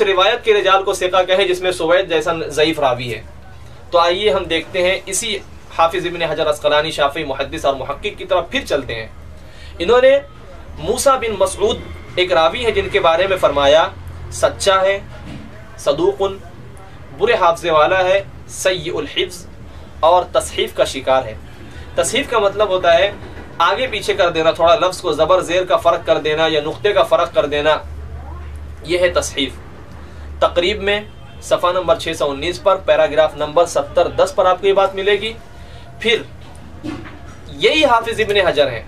روایت کے رجال کو ثقہ کہیں جس میں سوید جیسا ضعیف راوی ہے؟ تو آئیے ہم دیکھتے ہیں اسی حافظ ابن حجر عسقلانی شافعی محدث اور محقق کی طرف پھر چلتے ہیں۔ انہوں نے موسیٰ بن مسعود ایک راوی ہے جن کے بارے میں فرمایا سچا ہے، صدوق، برے حافظے والا ہے، سیء الحفظ اور تصحیف کا شکار ہے۔ تصحیف کا مطلب ہوتا ہے آگے پیچھے کر دینا، تھوڑا لفظ کو زبر زیر کا فرق کر دینا یا نقطے کا فرق کر دینا، یہ ہے تصحیف۔ تقریب میں صفحہ نمبر 619 پر پیراگراف نمبر 70-10 پر آپ کو یہ بات ملے گی۔ پھر یہی حافظ ابن حجر ہیں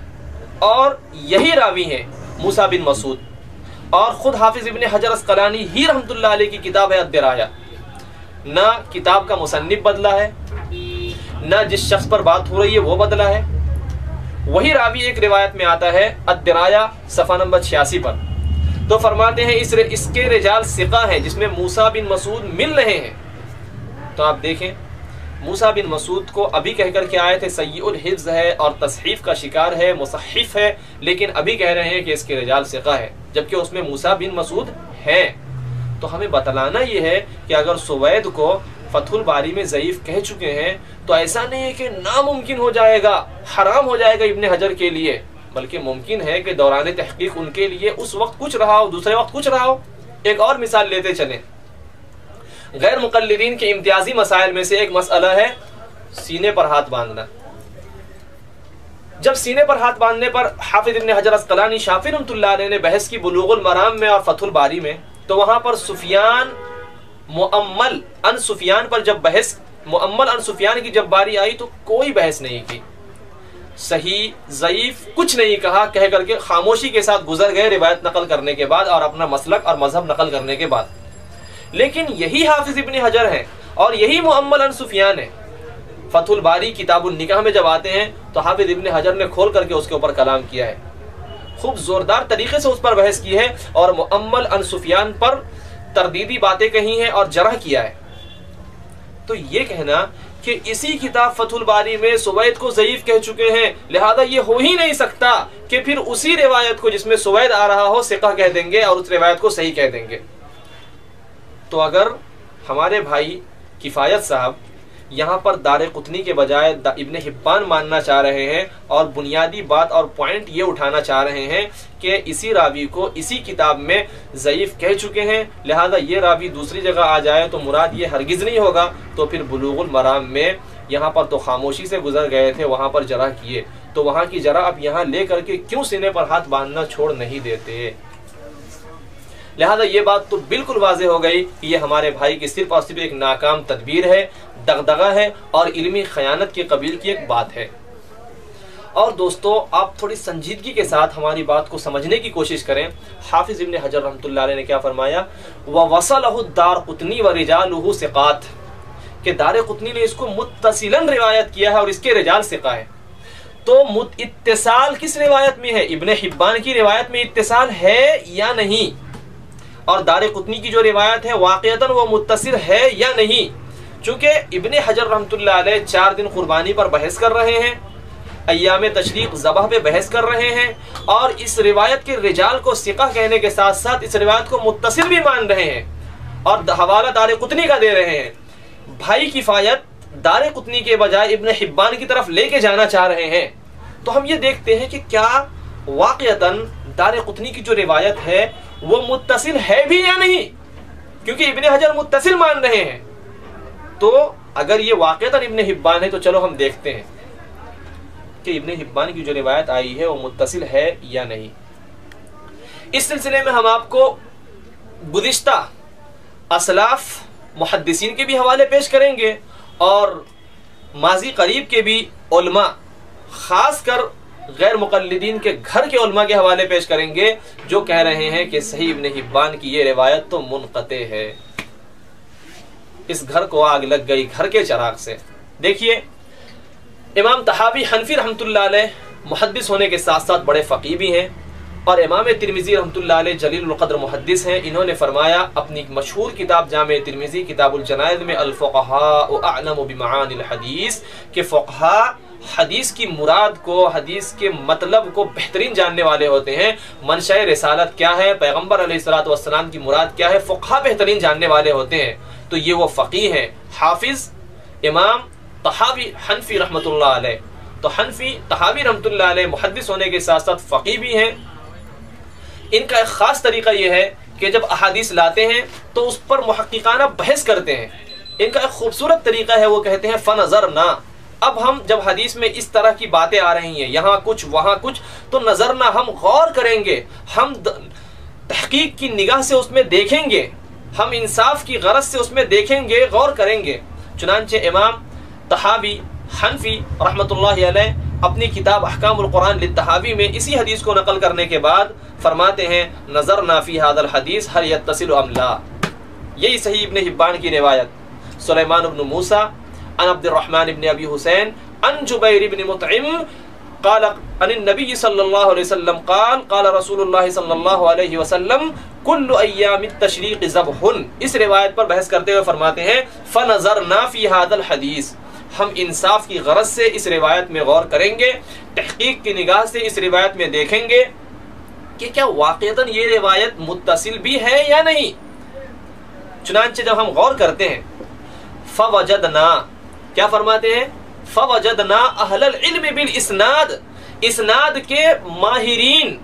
اور یہی راوی ہیں موسیٰ بن مسعود، اور خود حافظ ابن حجر عسقلانی ہی رحمۃ اللہ علیہ کی کتاب ہے الدرایا، نہ کتاب کا مصنف بدلا ہے، نہ جس شخص پر بات ہو رہی ہے وہ بدلا ہے، وہی راوی ایک روایت میں آتا ہے الدرایا صفحہ نمبر 86 پر، تو فرماتے ہیں اس کے رجال ثقہ ہیں جس میں موسیٰ بن مسعود مل رہے ہیں۔ تو آپ دیکھیں موسیٰ بن مسعود کو ابھی کہہ کر کے آئے تھے سیء الحفظ ہے اور تصحیف کا شکار ہے، مصحف ہے، لیکن ابھی کہہ رہے ہیں کہ اس کے رجال ثقہ ہے، جبکہ اس میں موسیٰ بن مسعود ہیں۔ تو ہمیں بتلانا یہ ہے کہ اگر سوید کو فتح الباری میں ضعیف کہہ چکے ہیں تو ایسا نہیں ہے کہ ناممکن ہو جائے گا، حرام ہو جائے گا ابن حجر کے لیے، بلکہ ممکن ہے کہ دوران تحقیق ان کے لیے اس وقت کچھ رہا ہو، دوسرے وقت کچھ رہا ہو۔ ایک اور مثال لیتے چلیں، غیر مقلدین کے امتیازی مسائل میں سے ایک مسئلہ ہے سینے پر ہاتھ باندھنا۔ جب سینے پر ہاتھ باندھنے پر حافظ ابن حجر عسقلانی شافعی رحمۃ اللہ علیہ نے بحث کی بلوغ المرام میں اور فتح الباری میں، تو وہاں پر سفیان مؤمل ان سفیان پر جب بحث مؤمل ان سفیان کی جب باری آئی تو کوئی بحث نہیں کی، صحیح ضعیف کچھ نہیں کہا، کہہ کر کے خاموشی کے ساتھ گزر گئے روایت نقل کرنے کے بعد اور اپنا مسلک اور مذہب نقل کرنے کے بعد۔ لیکن یہی حافظ ابن حجر ہیں اور یہی مؤمل ان سفیان ہے، فتح الباری کتاب النکاح میں جب آتے ہیں تو حافظ ابن حجر نے کھول کر کے اس کے اوپر کلام کیا ہے، خوب زوردار طریقے سے اس پر بحث کی ہے اور مؤمل ان سفیان پر تردیدی باتیں کہی ہیں اور جرح کیا ہے۔ تو یہ کہنا کہ اسی کتاب فتح الباری میں سوید کو ضعیف کہہ چکے ہیں، لہذا یہ ہو ہی نہیں سکتا کہ پھر اسی روایت کو جس میں سوید آ رہا ہو ثقہ کہہ دیں گے اور اس روایت کو صحیح کہہ دیں گے۔ تو اگر ہمارے بھائی کفایت صاحب یہاں پر دار قطنی کے بجائے ابن حبان ماننا چاہ رہے ہیں اور بنیادی بات اور پوائنٹ یہ اٹھانا چاہ رہے ہیں کہ اسی راوی کو اسی کتاب میں ضعیف کہہ چکے ہیں، لہذا یہ راوی دوسری جگہ آ جائے تو مراد یہ ہرگز نہیں ہوگا، تو پھر بلوغ المرام میں یہاں پر تو خاموشی سے گزر گئے تھے، وہاں پر جرح کیے، تو وہاں کی جرح اب یہاں لے کر کے کیوں سینے پر ہاتھ باندھنا چھوڑ نہیں دیتے؟ لہذا یہ بات تو بالکل واضح ہو گئی کہ یہ ہمارے بھائی کی صرف اور صرف ایک ناکام تدبیر ہے، دغدغہ ہے اور علمی خیانت کے قبیل کی ایک بات ہے۔ اور دوستو آپ تھوڑی سنجیدگی کے ساتھ ہماری بات کو سمجھنے کی کوشش کریں۔ حافظ ابن حجر رحمۃ اللہ علیہ نے کیا فرمایا؟ وَوَصَلَهُ الدَّارَقُطْنِي وَرِجَالُهُ ثِقَاتٌ، کہ دار قطنی نے اس کو متصلاً روایت کیا ہے اور اس کے رجال ثقہ ہیں۔ تو اتصال کس روایت میں ہے؟ ابن حبان کی روایت میں اتصال ہے یا نہیں؟ اور دار قطنی کی جو روایت ہے واقعتاً وہ متصل ہے یا نہیں؟ چونکہ ابن حجر رحمۃ اللہ علیہ 4 دن قربانی پر بحث کر رہے ہیں، ایام تشریق ذبح پہ بحث کر رہے ہیں، اور اس روایت کے رجال کو ثقہ کہنے کے ساتھ ساتھ اس روایت کو متصل بھی مان رہے ہیں اور حوالہ دار قطنی کا دے رہے ہیں۔ بھائی کفایت دار قطنی کے بجائے ابن حبان کی طرف لے کے جانا چاہ رہے ہیں، تو ہم یہ دیکھتے ہیں کہ کیا واقعتاً دار قطنی کی جو روایت ہے وہ متصل ہے بھی یا نہیں، کیونکہ ابن حجر متصل مان رہے ہیں۔ تو اگر یہ واقعتاً ابن حبان ہے تو چلو ہم دیکھتے ہیں کہ ابن حبان کی جو روایت آئی ہے وہ متصل ہے یا نہیں۔ اس سلسلے میں ہم آپ کو گزشتہ اسلاف محدثین کے بھی حوالے پیش کریں گے اور ماضی قریب کے بھی علماء، خاص کر غیر مقلدین کے گھر کے علماء کے حوالے پیش کریں گے جو کہہ رہے ہیں کہ صحیح ابن حبان کی یہ روایت تو منقطع ہے، اس گھر کو آگ لگ گئی گھر کے چراغ سے۔ دیکھیے امام طحاوی حنفی رحمۃ اللہ علیہ محدث ہونے کے ساتھ ساتھ بڑے فقیہ بھی ہیں، اور امام ترمذی رحمۃ اللہ علیہ جلیل القدر محدث ہیں۔ انہوں نے فرمایا اپنی مشہور کتاب جامع ترمذی کتاب الجنائز میں الفقہاء اعلم بمعانی الحدیث، کہ فقہا حدیث کی مراد کو، حدیث کے مطلب کو بہترین جاننے والے ہوتے ہیں۔ منشأ رسالت کیا ہے، پیغمبر علیہ الصلوۃ والسلام کی مراد کیا ہے، فقہا بہترین جاننے والے ہوتے ہیں۔ تو یہ وہ فقیہ ہیں حافظ امام طحاوی حنفی رحمۃ اللہ علیہ۔ تو حنفی طحاوی رحمۃ اللہ علیہ محدث ہونے کے ساتھ ساتھ فقیہ بھی ہیں۔ ان کا ایک خاص طریقہ یہ ہے کہ جب احادیث لاتے ہیں تو اس پر محققانہ بحث کرتے ہیں۔ ان کا ایک خوبصورت طریقہ ہے، وہ کہتے ہیں فنظرنا، اب ہم جب حدیث میں اس طرح کی باتیں آ رہی ہیں، یہاں کچھ وہاں کچھ، تو نظرنا ہم غور کریں گے، ہم تحقیق کی نگاہ سے اس میں دیکھیں گے، ہم انصاف کی غرض سے اس میں دیکھیں گے، غور کریں گے۔ چنانچہ امام طحاوی حنفی رحمۃ اللہ علیہ اپنی کتاب احکام القرآن للطحاوی میں اسی حدیث کو نقل کرنے کے بعد فرماتے ہیں نظرنا فی ھذا الحدیث هل یتصل ام لا۔ یہی صحیح ابن حبان کی روایت سلیمان بن موسیٰ عن عبد الرحمن بن ابی حسین عن جبیر بن مطعم قال عن النبی صلی اللہ علیہ وسلم قال قال رسول اللہ صلی اللہ علیہ وسلم کل ایام التشریق ذبح۔ اس روایت پر بحث کرتے ہوئے فرماتے ہیں فنظرنا فی ھذا الحدیث، ہم انصاف کی غرض سے اس روایت میں غور کریں گے، تحقیق کی نگاہ سے اس روایت میں دیکھیں گے کہ کیا واقعتاً یہ روایت متصل بھی ہے یا نہیں۔ چنانچہ جب ہم غور کرتے ہیں فوجدنا، کیا فرماتے ہیں؟ فوجدنا اہل العلم بالاسناد، اسناد کے ماہرین،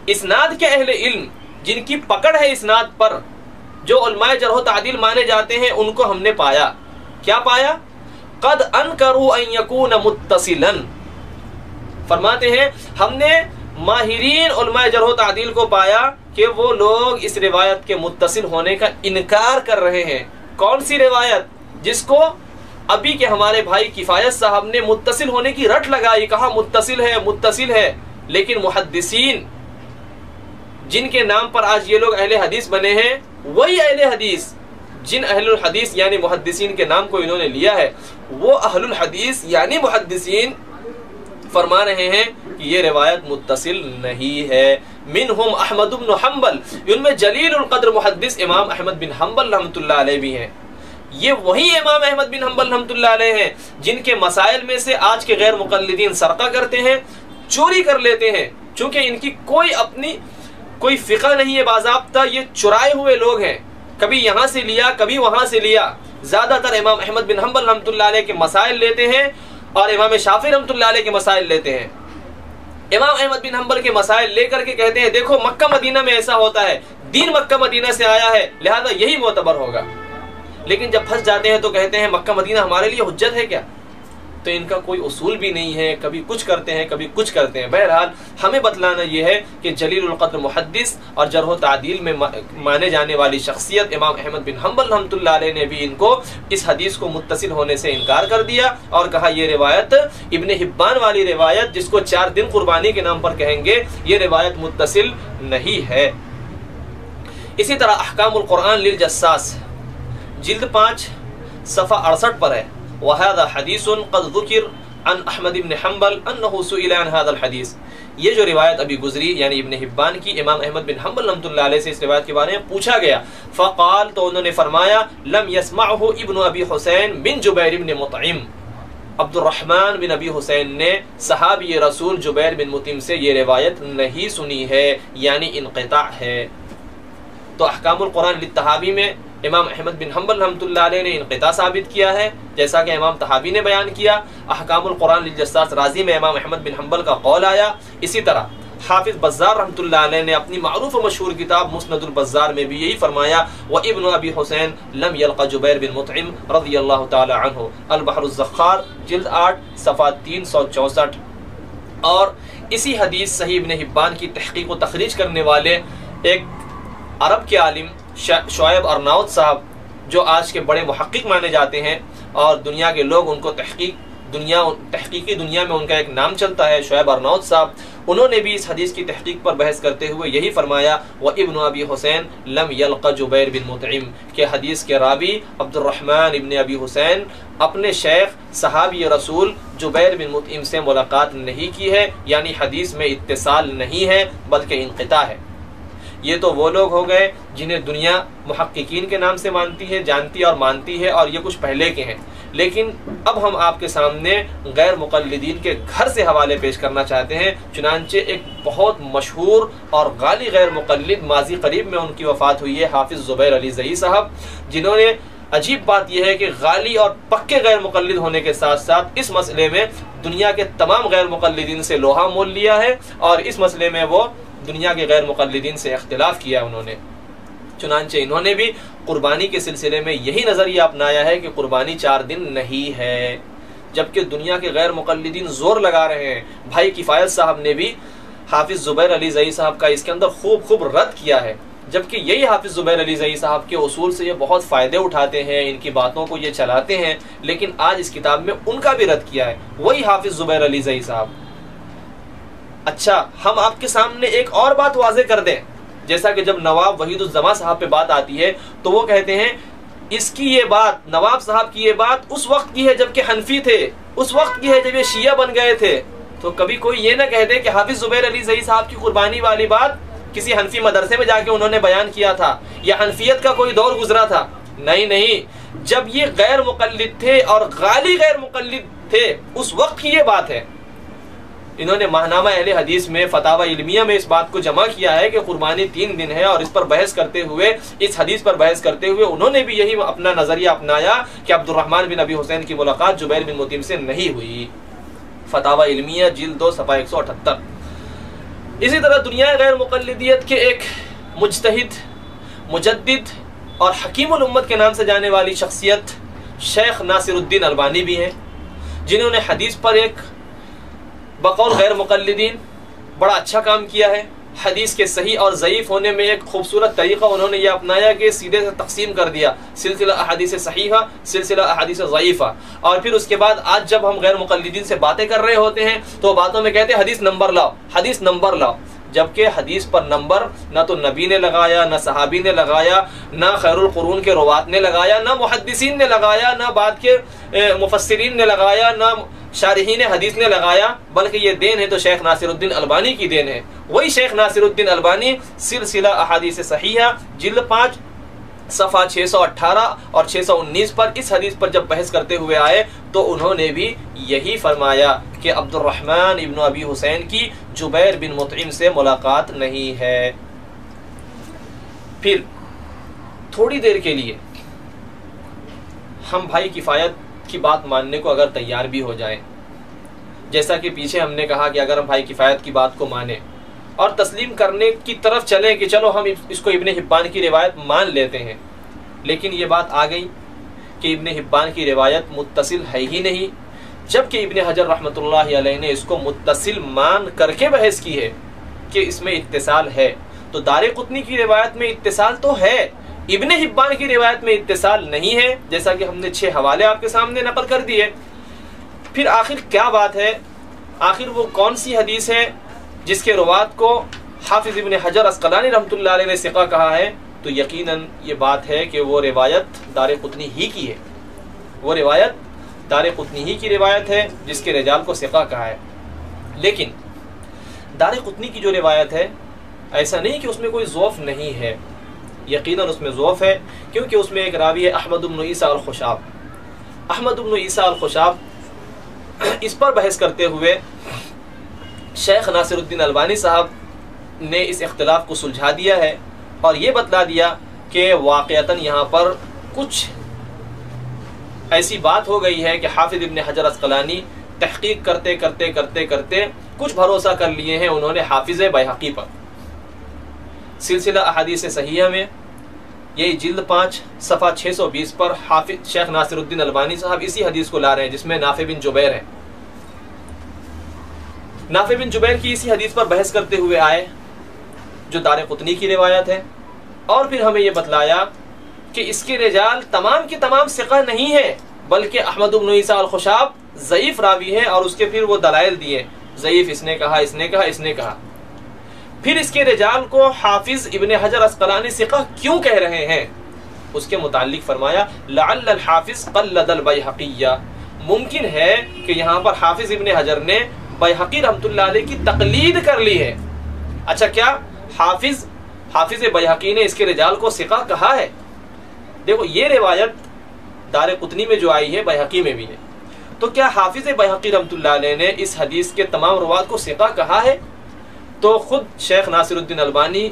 اسناد کے اہل علم جن کی پکڑ ہے اسناد پر، جو علماء جرح و تعدیل مانے جاتے ہیں، ان کو ہم نے پایا۔ کیا پایا؟ قد انکروا ان یکون متصلا، فرماتے ہیں ہم نے ماہرین علماء جرح و تعدیل کو پایا کہ وہ لوگ اس روایت کے متصل ہونے کا انکار کر رہے ہیں۔ کون سی روایت؟ جس کو ابھی کے ہمارے بھائی کفایت صاحب نے متصل ہونے کی رٹ لگائی، کہا متصل ہے متصل ہے، لیکن محدثین جن کے نام پر آج یہ لوگ اہل حدیث بنے ہیں، وہی اہل حدیث جن اہل الحدیث یعنی محدثین کے نام کو انہوں نے لیا ہے، وہ اہل الحدیث یعنی محدثین فرما رہے ہیں کہ یہ روایت متصل نہیں ہے۔ منہم احمد بن حنبل، ان میں جلیل القدر محدث امام احمد بن حنبل رحمۃ اللہ علیہ بھی ہیں۔ یہ وہی امام احمد بن حنبل رحمۃ اللہ علیہ ہیں جن کے مسائل میں سے آج کے غیر مقلدین سرقہ کرتے ہیں، چوری کر لیتے ہیں، چونکہ ان کی کوئی فقہ نہیں ہے باضابطہ، یہ چرائے ہوئے لوگ ہیں، کبھی یہاں سے لیا کبھی وہاں سے لیا۔ زیادہ تر امام احمد بن حنبل رحمۃ اللہ علیہ کے مسائل لیتے ہیں اور امام شافعی رحمۃ اللہ علیہ کے مسائل لیتے ہیں۔ امام احمد بن حنبل کے مسائل لے کر کے کہتے ہیں دیکھو مکہ مدینہ میں ایسا ہوتا ہے، دین مکہ مدینہ سے آیا ہے، لہذا یہی معتبر ہوگا۔ لیکن جب پھنس جاتے ہیں تو کہتے ہیں مکہ مدینہ ہمارے لیے حجت ہے کیا؟ تو ان کا کوئی اصول بھی نہیں ہے، کبھی کچھ کرتے ہیں کبھی کچھ کرتے ہیں۔ بہرحال ہمیں بتلانا یہ ہے کہ جلیل القدر محدث اور جرح و تعدیل میں مانے جانے والی شخصیت امام احمد بن حنبل رحمۃ اللہ علیہ نے بھی ان کو اس حدیث کو متصل ہونے سے انکار کر دیا اور کہا یہ روایت ابن حبان والی روایت جس کو 4 دن قربانی کے نام پر کہیں گے، یہ روایت متصل نہیں ہے۔ اسی طرح احکام القرآن للجساس جلد 5 صفحہ 68 پر ہے، وهذا حدیث قد ذکر عن احمد بن حنبل انه سئل عن هذا الحديث۔ یہ جو روایت ابھی گزری یعنی ابن حبان کی، امام احمد بن حنبل رحمۃ اللہ علیہ سے اس روایت کے بارے میں پوچھا گیا، فقال، تو انہوں نے فرمایا لم يسمعه ابن ابی حسین من جبیر بن مطعم، عبد الرحمن بن ابی حسین نے صحابی رسول جبیر بن مطعم سے یہ روایت نہیں سنی ہے، یعنی انقطاع ہے۔ تو احکام القرآن للطحاوی میں امام احمد بن حنبل رحمۃ اللہ علیہ نے انقطاع ثابت کیا ہے، جیسا کہ امام طحاوی نے بیان کیا۔ احکام القرآن للجساس رازی میں امام احمد بن حنبل کا قول آیا۔ اسی طرح حافظ بزار رحمۃ اللہ علیہ نے اپنی معروف و مشہور کتاب مسند البزار میں بھی یہی فرمایا، وابن ابی حسین لم یلق جبیر بن مطعم رضی اللہ تعالی عنہ، البحر الزخار جلد 8 صفحہ 364۔ اور اسی حدیث صحیح ابن حبان کی تحقیق و تخریج کرنے والے ایک عرب کے عالم شعیب ارناؤت صاحب، جو آج کے بڑے محقق مانے جاتے ہیں اور دنیا کے لوگ ان کو تحقیقی دنیا میں ان کا ایک نام چلتا ہے، شعیب ارناؤت صاحب، انہوں نے بھی اس حدیث کی تحقیق پر بحث کرتے ہوئے یہی فرمایا، وابن ابی حسین لم یلق جبیر بن مطعم، کہ حدیث کے راوی عبد الرحمن ابن ابی حسین اپنے شیخ صحابی رسول جبیر بن مطعم سے ملاقات نہیں کی ہے، یعنی حدیث میں اتصال نہیں ہے بلکہ انقطاع ہے۔ یہ تو وہ لوگ ہو گئے جنہیں دنیا محققین کے نام سے جانتی اور مانتی ہے، اور یہ کچھ پہلے کے ہیں۔ لیکن اب ہم آپ کے سامنے غیر مقلدین کے گھر سے حوالے پیش کرنا چاہتے ہیں۔ چنانچہ ایک بہت مشہور اور غالی غیر مقلد ماضی قریب میں ان کی وفات ہوئی ہے، حافظ زبیر علی زئی صاحب، جنہوں نے، عجیب بات یہ ہے کہ غالی اور پکے غیر مقلد ہونے کے ساتھ ساتھ اس مسئلے میں دنیا کے تمام غیر مقلدین سے لوہا مول لیا ہے، اور اس مسئلے میں وہ دنیا کے غیر مقلدین سے اختلاف کیا انہوں نے۔ چنانچہ انہوں نے بھی قربانی کے سلسلے میں یہی نظریہ اپنایا ہے کہ قربانی 4 دن نہیں ہے، جبکہ دنیا کے غیر مقلدین زور لگا رہے ہیں۔ بھائی کفایت صاحب نے بھی حافظ زبیر علی زئی صاحب کا اس کے اندر خوب رد کیا ہے، جبکہ یہی حافظ زبیر علی زئی صاحب کے اصول سے یہ بہت فائدے اٹھاتے ہیں، ان کی باتوں کو یہ چلاتے ہیں، لیکن آج اس کتاب میں ان کا بھی رد کیا ہے، وہی حافظ زبیر علی زئی صاحب۔ اچھا، ہم آپ کے سامنے ایک اور بات واضح کر دیں، جیسا کہ جب نواب وحید الزما صاحب پہ بات آتی ہے تو وہ کہتے ہیں اس کی یہ بات، نواب صاحب کی یہ بات اس وقت کی ہے جب کہ حنفی تھے، اس وقت کی ہے جب یہ شیعہ بن گئے تھے۔ تو کبھی کوئی یہ نہ کہہ دے کہ حافظ زبیر علی زئی صاحب کی قربانی والی بات کسی حنفی مدرسے میں جا کے انہوں نے بیان کیا تھا، یا حنفیت کا کوئی دور گزرا تھا۔ نہیں، جب یہ غیر مقلد تھے اور غالی غیر مقلد تھے اس وقت کی یہ بات ہے۔ انہوں نے ماہنامہ اہل حدیث میں فتاوی علمیہ میں اس بات کو جمع کیا ہے کہ قربانی 3 دن ہے، اور اس پر بحث کرتے ہوئے، اس حدیث پر بحث کرتے ہوئے انہوں نے بھی یہی اپنا نظریہ اپنایا کہ عبد الرحمن بن ابی حسین کی ملاقات جبیر بن مطعم سے نہیں ہوئی۔ فتاوی علمیہ جلد 2 صفحہ 178۔ اسی طرح دنیا غیر مقلدیت کے ایک مجتہد، مجدد اور حکیم الامت کے نام سے جانے والی شخصیت شیخ ناصر الدین البانی بھی ہیں، جنہوں نے حدیث پر ایک بقول غیر مقلدین بڑا اچھا کام کیا ہے۔ حدیث کے صحیح اور ضعیف ہونے میں ایک خوبصورت طریقہ انہوں نے یہ اپنایا کہ سیدھے سے تقسیم کر دیا، سلسلہ احادیث صحیحہ، سلسلہ احادیث ضعیفہ، اور پھر اس کے بعد آج جب ہم غیر مقلدین سے باتیں کر رہے ہوتے ہیں تو باتوں میں کہتے ہیں حدیث نمبر لاؤ، حدیث نمبر لاؤ، جبکہ حدیث پر نمبر نہ تو نبی نے لگایا، نہ صحابی نے لگایا، نہ خیر القرون کے روات نے لگایا، نہ محدثین نے لگایا، نہ بعد کے مفسرین نے لگایا، نہ شارحین حدیث نے لگایا، بلکہ یہ دین ہے تو شیخ ناصر الدین البانی کی دین ہے۔ وہی شیخ ناصر الدین البانی سلسلہ احادیث صحیحہ جلد 5 صفحہ 618 اور 619 پر اس حدیث پر جب بحث کرتے ہوئے آئے تو انہوں نے بھی یہی فرمایا کہ عبد الرحمن ابن ابی حسین کی جبیر بن مطعم سے ملاقات نہیں ہے۔ پھر تھوڑی دیر کے لیے ہم بھائی کفایت کی بات ماننے کو اگر تیار بھی ہو جائیں، جیسا کہ پیچھے ہم نے کہا کہ اگر ہم بھائی کفایت کی بات کو مانیں اور تسلیم کرنے کی طرف چلیں کہ چلو ہم اس کو ابن حبان کی روایت مان لیتے ہیں، لیکن یہ بات آ گئی کہ ابن حبان کی روایت متصل ہے ہی نہیں، جبکہ ابن حجر رحمۃ اللہ علیہ نے اس کو متصل مان کر کے بحث کی ہے کہ اس میں اتصال ہے، تو دارقطنی کی روایت میں اتصال تو ہے، ابن حبان کی روایت میں اتصال نہیں ہے، جیسا کہ ہم نے 6 حوالے آپ کے سامنے نقل کر دیے۔ پھر آخر کیا بات ہے؟ آخر وہ کون سی حدیث ہے جس کے روات کو حافظ ابن حجر عسقلانی رحمۃ اللہ علیہ نے ثقہ کہا ہے؟ تو یقیناً یہ بات ہے کہ وہ روایت دارقطنی ہی کی ہے، وہ روایت دارقطنی ہی کی روایت ہے جس کے رجال کو ثقہ کہا ہے۔ لیکن دارقطنی کی جو روایت ہے، ایسا نہیں کہ اس میں کوئی ضعف نہیں ہے، یقیناً اس میں ضعف ہے، کیونکہ اس میں ایک راوی ہے احمد بن عیسیٰ الخشاب۔ احمد بن عیسیٰ الخشاب اس پر بحث کرتے ہوئے شیخ ناصر الدین البانی صاحب نے اس اختلاف کو سلجھا دیا ہے اور یہ بتلا دیا کہ واقعتاً یہاں پر کچھ ایسی بات ہو گئی ہے کہ حافظ ابن حجر عسقلانی تحقیق کرتے کرتے کرتے کرتے کچھ بھروسہ کر لیے ہیں انہوں نے حافظ بیہقی پر۔ سلسلہ احادیث صحیحہ میں یہی جلد 5 صفحہ 620 پر حافظ شیخ ناصر الدین البانی صاحب اسی حدیث کو لا رہے ہیں جس میں نافع بن جبیر ہے۔ نافع بن جبیر کی اسی حدیث پر بحث کرتے ہوئے آئے جو دارقطنی کی روایت ہے، اور پھر ہمیں یہ بتلایا کہ اس کے رجال تمام کے تمام ثقہ نہیں ہے، بلکہ احمد بن عیسیٰ الخشاب ضعیف راوی ہے، اور اس کے پھر وہ دلائل دیے، ضعیف اس نے کہا، اس نے کہا، اس نے کہا۔ پھر اس کے رجال کو حافظ ابن حجر عسقلانی ثقہ کیوں کہہ رہے ہیں؟ اس کے متعلق فرمایا لعل الحافظ قلد البیہقیہ، ممکن ہے کہ یہاں پر حافظ ابن حجر نے بیہقی رحمۃ اللہ علیہ کی تقلید کر لی ہے۔ اچھا، کیا حافظ بیہقی نے اس کے رجال کو ثقہ کہا ہے؟ دیکھو یہ روایت دارقطنی میں جو آئی ہے بیہقی میں بھی ہے، تو کیا حافظ بیہقی رحمۃ اللہ علیہ نے اس حدیث کے تمام روات کو ثقہ کہا ہے؟ تو خود شیخ ناصر الدین البانی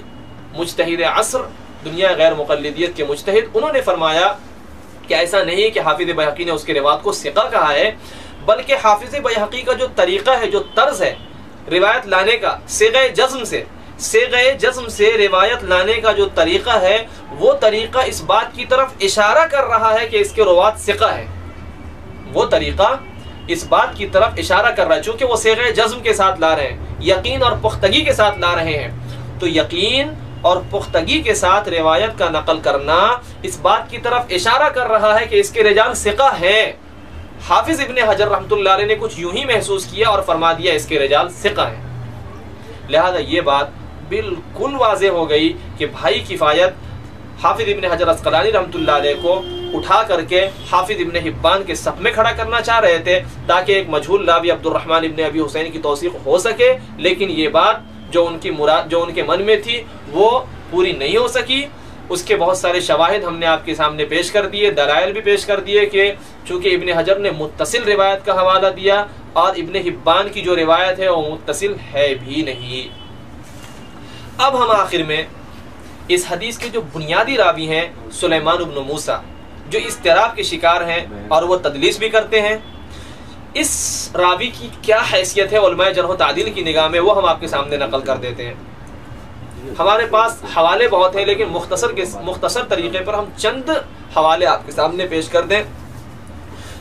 مجتہد عصر، دنیا غیر مقلدیت کے مجتہد، انہوں نے فرمایا کہ ایسا نہیں کہ حافظ بیہقی نے اس کے روات کو ثقہ کہا ہے، بلکہ حافظ بیہقی کا جو طریقہ ہے، جو طرز ہے روایت لانے کا، صیغہ جزم سے روایت لانے کا جو طریقہ ہے، وہ طریقہ اس بات کی طرف اشارہ کر رہا ہے کہ اس کے روات ثقہ ہے، وہ طریقہ اس بات کی طرف اشارہ کر رہا ہے، چونکہ وہ صیغہ جزم کے ساتھ لا رہے ہیں، یقین اور پختگی کے ساتھ لا رہے ہیں، تو یقین اور پختگی کے ساتھ روایت کا نقل کرنا اس بات کی طرف اشارہ کر رہا ہے کہ اس کے رجال ثقہ ہیں۔ حافظ ابن حجر رحمۃ اللہ علیہ نے کچھ یوں ہی محسوس کیا اور فرما دیا اس کے رجال ثقہ ہیں، لہذا یہ بات بالکل واضح ہو گئی کہ بھائی کفایت حافظ ابن حجر عسقلانی رحمۃ اللہ علیہ کو اٹھا کر کے حافظ ابن حبان کے صف میں کھڑا کرنا چاہ رہے تھے تاکہ ایک مجہول راوی عبد الرحمن ابن ابی حسین کی توثیق ہو سکے، لیکن یہ بات جو ان کے من میں تھی وہ پوری نہیں ہو سکی۔ اس کے بہت سارے شواہد ہم نے آپ کے سامنے پیش کر دیے، دلائل بھی پیش کر دیے کہ چونکہ ابن حجر نے متصل روایت کا حوالہ دیا اور ابن حبان کی جو روایت ہے وہ متصل ہے بھی نہیں۔ اب ہم آخر میں اس حدیث کے جو بنیادی راوی ہیں سلیمان بن موسیٰ، جو اضطراب کے شکار ہیں اور وہ تدلیس بھی کرتے ہیں، اس راوی کی کیا حیثیت ہے علماء جرح و تعدیل کی نگاہ میں، وہ ہم آپ کے سامنے نقل کر دیتے ہیں۔ ہمارے پاس حوالے بہت ہیں لیکن مختصر طریقے پر ہم چند حوالے آپ کے سامنے پیش کر دیں۔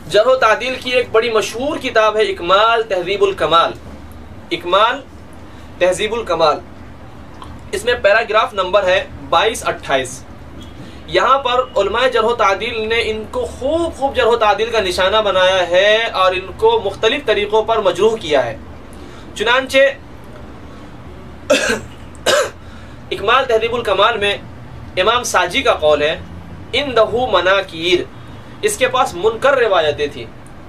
جرح و تعدیل کی ایک بڑی مشہور کتاب ہے اکمال تہذیب الکمال، اکمال تہذیب الکمال، اس میں پیراگراف نمبر ہے 22-28۔ یہاں پر علماء جرح و تعدیل نے ان کو خوب جرح و تعدیل کا نشانہ بنایا ہے اور ان کو مختلف طریقوں پر مجروح کیا ہے۔ چنانچہ اکمال تہذیب الکمال میں امام ساجی کا قول ہے اندہ مناکیر، اس کے پاس منکر روایتیں تھیں۔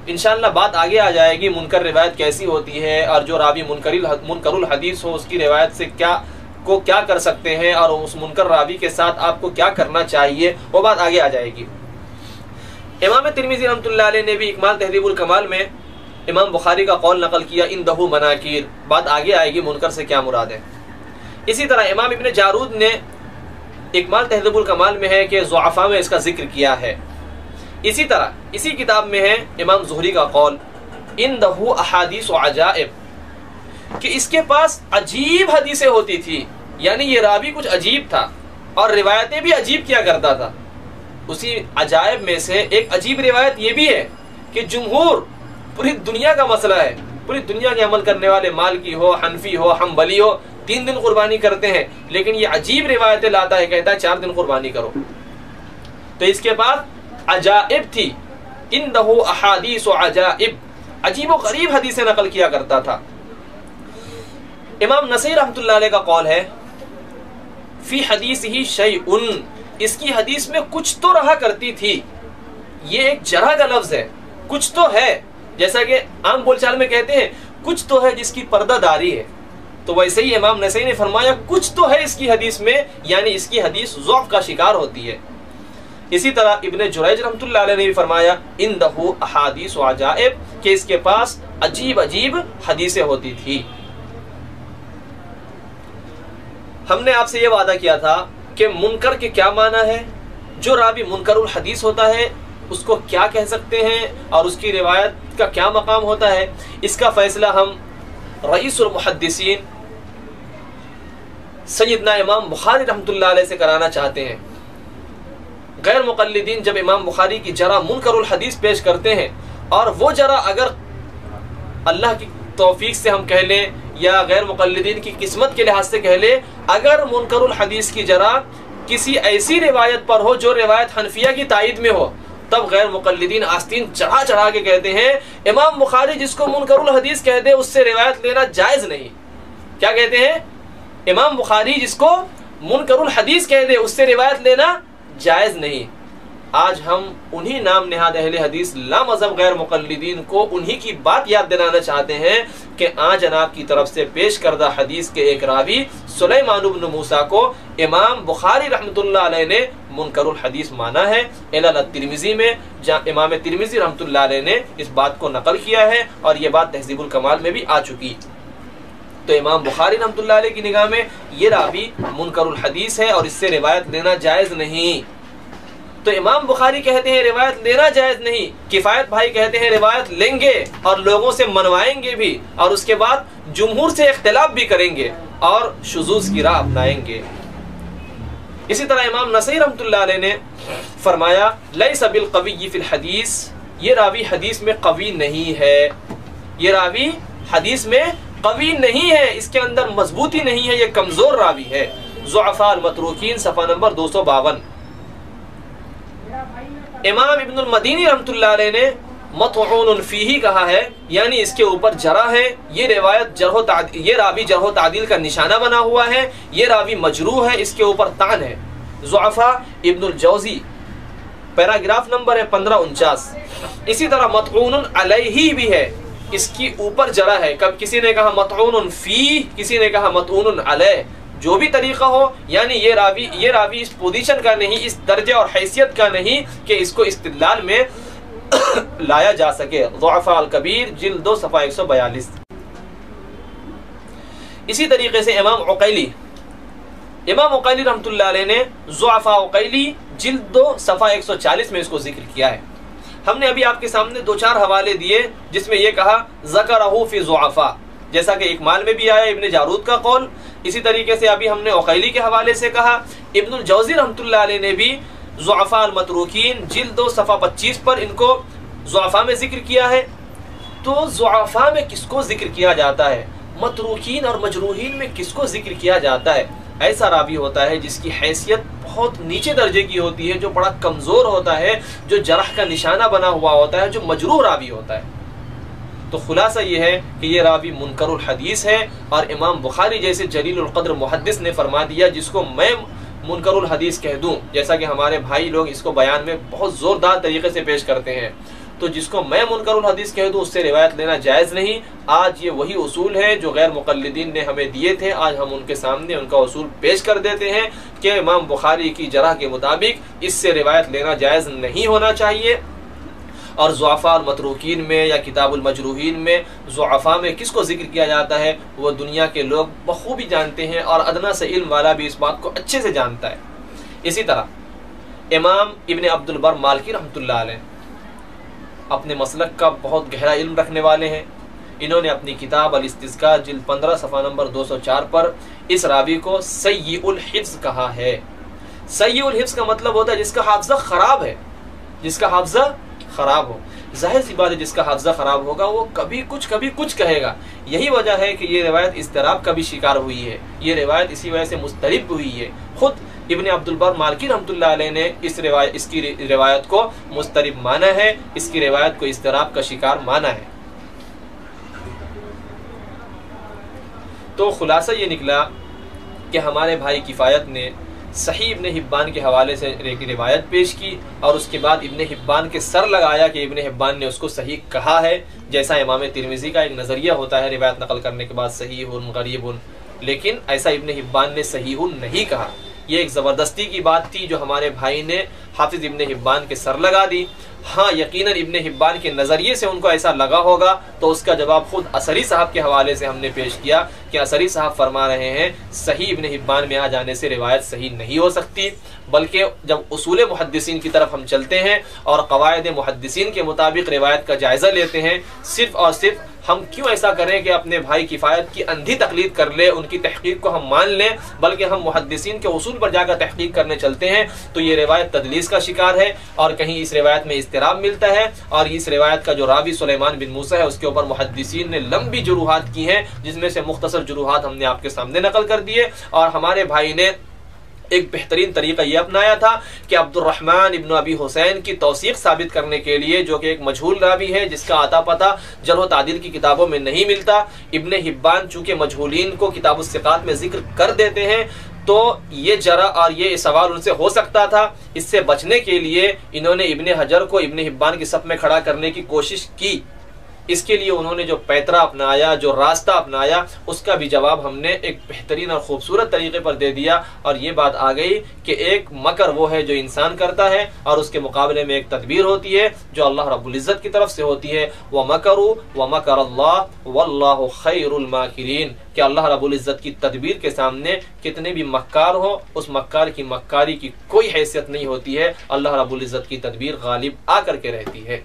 انشاءاللہ بات آگے آ جائے گی منکر روایت کیسی ہوتی ہے اور جو راوی منکر الحدیث ہو اس کی روایت سے کیا کر سکتے ہیں اور اس منکر راوی کے ساتھ آپ کو کیا کرنا چاہیے، وہ بات آگے آ جائے گی۔ امام ترمذی رحمۃ اللہ علیہ نے بھی اکمال تہذیب الکمال میں امام بخاری کا قول نقل کیا اندہ مناکیر، بات آگے آئے گی منکر سے کیا مراد ہے۔ اسی طرح امام ابن جارود نے اکمال تہذیب الکمال میں ہے کہ ضعفاء میں اس کا ذکر کیا ہے۔ اسی طرح اسی کتاب میں ہے امام زہری کا قول اندہ احادیث و عجائب، کہ اس کے پاس عجیب حدیثیں ہوتی تھی، یعنی یہ راوی کچھ عجیب تھا اور روایتیں بھی عجیب کیا کرتا تھا۔ اسی عجائب میں سے ایک عجیب روایت یہ بھی ہے کہ جمہور پوری دنیا کا مسئلہ ہے، پوری دنیا کے عمل کرنے والے مالکی ہو، حنفی ہو، حنبلی ہو، 3 دن قربانی کرتے ہیں، لیکن یہ عجیب روایتیں لاتا ہے، کہتا ہے 4 دن قربانی کرو۔ تو اس کے بعد عجائب تھی، اندہ احادیث و عجائب، عجیب و غریب حدیثیں نقل کیا کرتا تھا۔ امام نسائی رحمۃ اللہ علیہ کا قول ہے فی حدیثہ شیء، اس کی حدیث میں کچھ تو رہا کرتی تھی۔ یہ ایک جرح کا لفظ ہے، کچھ تو ہے، جیسا کہ عام بول چال میں کہتے ہیں کچھ تو ہے جس کی پردہ داری ہے، تو ویسے ہی امام نسائی نے فرمایا کچھ تو ہے اس کی حدیث میں، یعنی اس کی حدیث ضعف کا شکار ہوتی ہے۔ اسی طرح ابن جریج رحمۃ اللہ علیہ نے بھی فرمایا اندہ احادیث و عجائب، کہ اس کے پاس عجیب حدیثیں ہوتی تھی۔ ہم نے آپ سے یہ وعدہ کیا تھا کہ منکر کے کیا معنی ہے، جو راوی منکر الحدیث ہوتا ہے اس کو کیا کہہ سکتے ہیں اور اس کی روایت کا کیا مقام ہوتا ہے، اس کا فیصلہ ہم رئیس المحدثین سیدنا امام بخاری رحمۃ اللہ علیہ سے کرانا چاہتے ہیں۔ غیر مقلدین جب امام بخاری کی جرح منکر الحدیث پیش کرتے ہیں، اور وہ جرح اگر اللہ کی توفیق سے ہم کہہ لیں یا غیر مقلدین کی قسمت کے لحاظ سے کہہ لیں، اگر منکر الحدیث کی جرح کسی ایسی روایت پر ہو جو روایت حنفیہ کی تائید میں ہو، تب غیر مقلدین آستین چڑھا کے کہتے ہیں امام بخاری جس کو منکر الحدیث کہہ دے اس سے روایت لینا جائز نہیں۔ کیا کہتے ہیں؟ امام بخاری جس کو منکر الحدیث کہہ دے اس سے روایت لینا جائز نہیں۔ آج ہم انہی نام نہاد اہل حدیث لا مذہب غیر مقلدین کو انہی کی بات یاد دلانا چاہتے ہیں کہ جناب کی طرف سے پیش کردہ حدیث کے ایک راوی سلیمان بن موسیٰ کو امام بخاری رحمۃ اللہ علیہ نے منکر الحدیث مانا ہے۔ علل الترمذی میں جہاں امام ترمذی رحمۃ اللہ علیہ نے اس بات کو نقل کیا ہے اور یہ بات تہذیب الکمال میں بھی آ چکی۔ تو امام بخاری رحمۃ اللہ علیہ کی نگاہ میں یہ راوی منکر الحدیث ہے اور اس سے روایت لینا جائز نہیں۔ تو امام بخاری کہتے ہیں روایت لینا جائز نہیں، کفایت بھائی کہتے ہیں روایت لیں گے اور لوگوں سے منوائیں گے بھی، اور اس کے بعد جمہور سے اختلاف بھی کریں گے اور شذوذ کی راہ اپنائیں گے۔ اسی طرح امام نسائی رحمۃ اللہ علیہ نے فرمایا لیس بالقوی فی الحدیث، یہ راوی حدیث میں قوی نہیں ہے، یہ راوی حدیث میں قوی نہیں ہے، اس کے اندر مضبوطی نہیں ہے، یہ کمزور راوی ہے۔ ضعفاء المتروکین صفحہ نمبر 252۔ امام ابن المدینی رحمۃ اللہ علیہ نے مطعون فیہ کہا ہے، یعنی اس کے اوپر جرح ہے، یہ راوی جرح و تعدیل کا نشانہ بنا ہوا ہے، یہ راوی مجروح ہے، اس کے اوپر طعن ہے۔ ضعفاء ابن الجوزی پیراگراف نمبر ہے 1549۔ اسی طرح مطعون علیہ بھی ہے، اس کی اوپر جرح ہے، کب کسی نے کہا مطعون فیہ، کسی نے کہا مطعون علیہ، جو بھی طریقہ ہو، یعنی یہ راوی اس پوزیشن کا نہیں، اس درجے اور حیثیت کا نہیں کہ اس کو استدلال میں لایا جا سکے۔ ضعفاء الکبیر جلد 2 صفحہ 142۔ اسی طریقے سے امام عقیلی رحمۃ اللہ علیہ نے ضعفاء عقیلی جلد 2 صفحہ 140 میں اس کو ذکر کیا ہے۔ ہم نے ابھی آپ کے سامنے 2-4 حوالے دیے جس میں یہ کہا ذکرہ فی ضعفاء، جیسا کہ اکمال میں بھی آیا ابن جارود کا قول۔ اسی طریقے سے ابھی ہم نے عقیلی کے حوالے سے کہا۔ ابن الجوزی رحمۃ اللہ علیہ نے بھی ضعفاء المتروکین جلد 2 صفحہ 25 پر ان کو ضعفاء میں ذکر کیا ہے۔ تو ضعفاء میں کس کو ذکر کیا جاتا ہے، متروکین اور مجروحین میں کس کو ذکر کیا جاتا ہے؟ ایسا راوی ہوتا ہے جس کی حیثیت بہت نیچے درجے کی ہوتی ہے، جو بڑا کمزور ہوتا ہے، جو جرح کا نشانہ بنا ہوا ہوتا ہے، جو مجروح راوی ہوتا ہے۔ تو خلاصہ یہ ہے کہ یہ راوی منکر الحدیث ہے، اور امام بخاری جیسے جلیل القدر محدث نے فرما دیا جس کو میں منکر الحدیث کہہ دوں، جیسا کہ ہمارے بھائی لوگ اس کو بیان میں بہت زوردار طریقے سے پیش کرتے ہیں، تو جس کو میں منکر الحدیث کہہ دوں اس سے روایت لینا جائز نہیں۔ آج یہ وہی اصول ہے جو غیر مقلدین نے ہمیں دیے تھے، آج ہم ان کے سامنے ان کا اصول پیش کر دیتے ہیں کہ امام بخاری کی جرح کے مطابق اس سے روایت لینا جائز نہیں ہونا چاہیے۔ اور ضعفاء المتروکین میں یا کتاب المجروحین میں ضعفاء میں کس کو ذکر کیا جاتا ہے وہ دنیا کے لوگ بخوبی جانتے ہیں، اور ادنا سے علم والا بھی اس بات کو اچھے سے جانتا ہے۔ اسی طرح امام ابن عبد البر مالکی رحمۃ اللہ علیہ اپنے مسلک کا بہت گہرا علم رکھنے والے ہیں۔ انہوں نے اپنی کتاب الاستذکار جلد 15 صفحہ نمبر 204 پر اس راوی کو سیء الحفظ کہا ہے۔ سیء الحفظ کا مطلب ہوتا ہے جس کا حافظہ خراب ہے، جس کا حافظہ خراب ہو۔ ظاہر سی بات ہے جس کا حافظہ خراب ہوگا وہ کبھی کچھ کہے گا۔ یہی وجہ ہے کہ یہ روایت اضطراب کا بھی شکار ہوئی ہے، یہ روایت اسی وجہ سے مضطرب ہوئی ہے۔ خود ابن عبد البر مالکی رحمۃ اللہ علیہ نے اس کی روایت کو مضطرب مانا ہے، اس کی روایت کو اضطراب کا شکار مانا ہے۔ تو خلاصہ یہ نکلا کہ ہمارے بھائی کفایت نے صحیح ابن حبان کے حوالے سے روایت پیش کی، اور اس کے بعد ابن حبان کے سر لگایا کہ ابن حبان نے اس کو صحیح کہا ہے، جیسا امام ترمذی کا ایک نظریہ ہوتا ہے روایت نقل کرنے کے بعد صحیح غریب، لیکن ایسا ابن حبان نے صحیح نہیں کہا۔ یہ ایک زبردستی کی بات تھی جو ہمارے بھائی نے حافظ ابن حبان کے سر لگا دی۔ ہاں یقیناً ابن حبان کے نظریے سے ان کو ایسا لگا ہوگا، تو اس کا جواب خود اثری صاحب کے حوالے سے ہم نے پیش کیا کہ اثری صاحب فرما رہے ہیں صحیح ابن حبان میں آ جانے سے روایت صحیح نہیں ہو سکتی، بلکہ جب اصول محدثین کی طرف ہم چلتے ہیں اور قواعد محدثین کے مطابق روایت کا جائزہ لیتے ہیں، صرف اور صرف ہم کیوں ایسا کریں کہ اپنے بھائی کفایت کی اندھی تقلید کر لیں، ان کی تحقیق کو ہم مان لیں، بلکہ ہم محدثین کے اصول پر جا کر تحقیق کرنے چلتے ہیں، تو یہ روایت تدلیس کا شکار ہے، اور کہیں اس روایت میں اضطراب ملتا ہے، اور اس روایت کا جو راوی سلیمان بن موسیٰ ہے اس کے اوپر محدثین نے لمبی جروحات کی ہیں، جس میں سے مختصر جروحات ہم نے آپ کے سامنے نقل کر دیے۔ اور ہمارے بھائی نے ایک بہترین طریقہ یہ اپنایا تھا کہ عبد الرحمن ابن ابی حسین کی توثیق ثابت کرنے کے لیے، جو کہ ایک مجہول راوی ہے جس کا آتا پتہ جرح و تعدیل کی کتابوں میں نہیں ملتا، ابن حبان چونکہ مجہولین کو کتاب الثقات میں ذکر کر دیتے ہیں، تو یہ جرح اور یہ سوال ان سے ہو سکتا تھا۔ اس سے بچنے کے لیے انہوں نے ابن حجر کو ابن حبان کی صف میں کھڑا کرنے کی کوشش کی۔ اس کے لیے انہوں نے جو پیترا اپنایا، جو راستہ اپنایا، اس کا بھی جواب ہم نے ایک بہترین اور خوبصورت طریقے پر دے دیا، اور یہ بات آ گئی کہ ایک مکر وہ ہے جو انسان کرتا ہے، اور اس کے مقابلے میں ایک تدبیر ہوتی ہے جو اللہ رب العزت کی طرف سے ہوتی ہے۔ وَمَكَرُوا وَمَكَرَ اللَّهُ وَاللَّهُ خَيْرُ الْمَاكِرِينَ، کہ اللہ رب العزت کی تدبیر کے سامنے کتنے بھی مکار ہو، اس مکار کی مکاری کی کوئی حیثیت نہیں ہوتی ہے، اللہ رب العزت کی تدبیر غالب آ کر کے رہتی ہے۔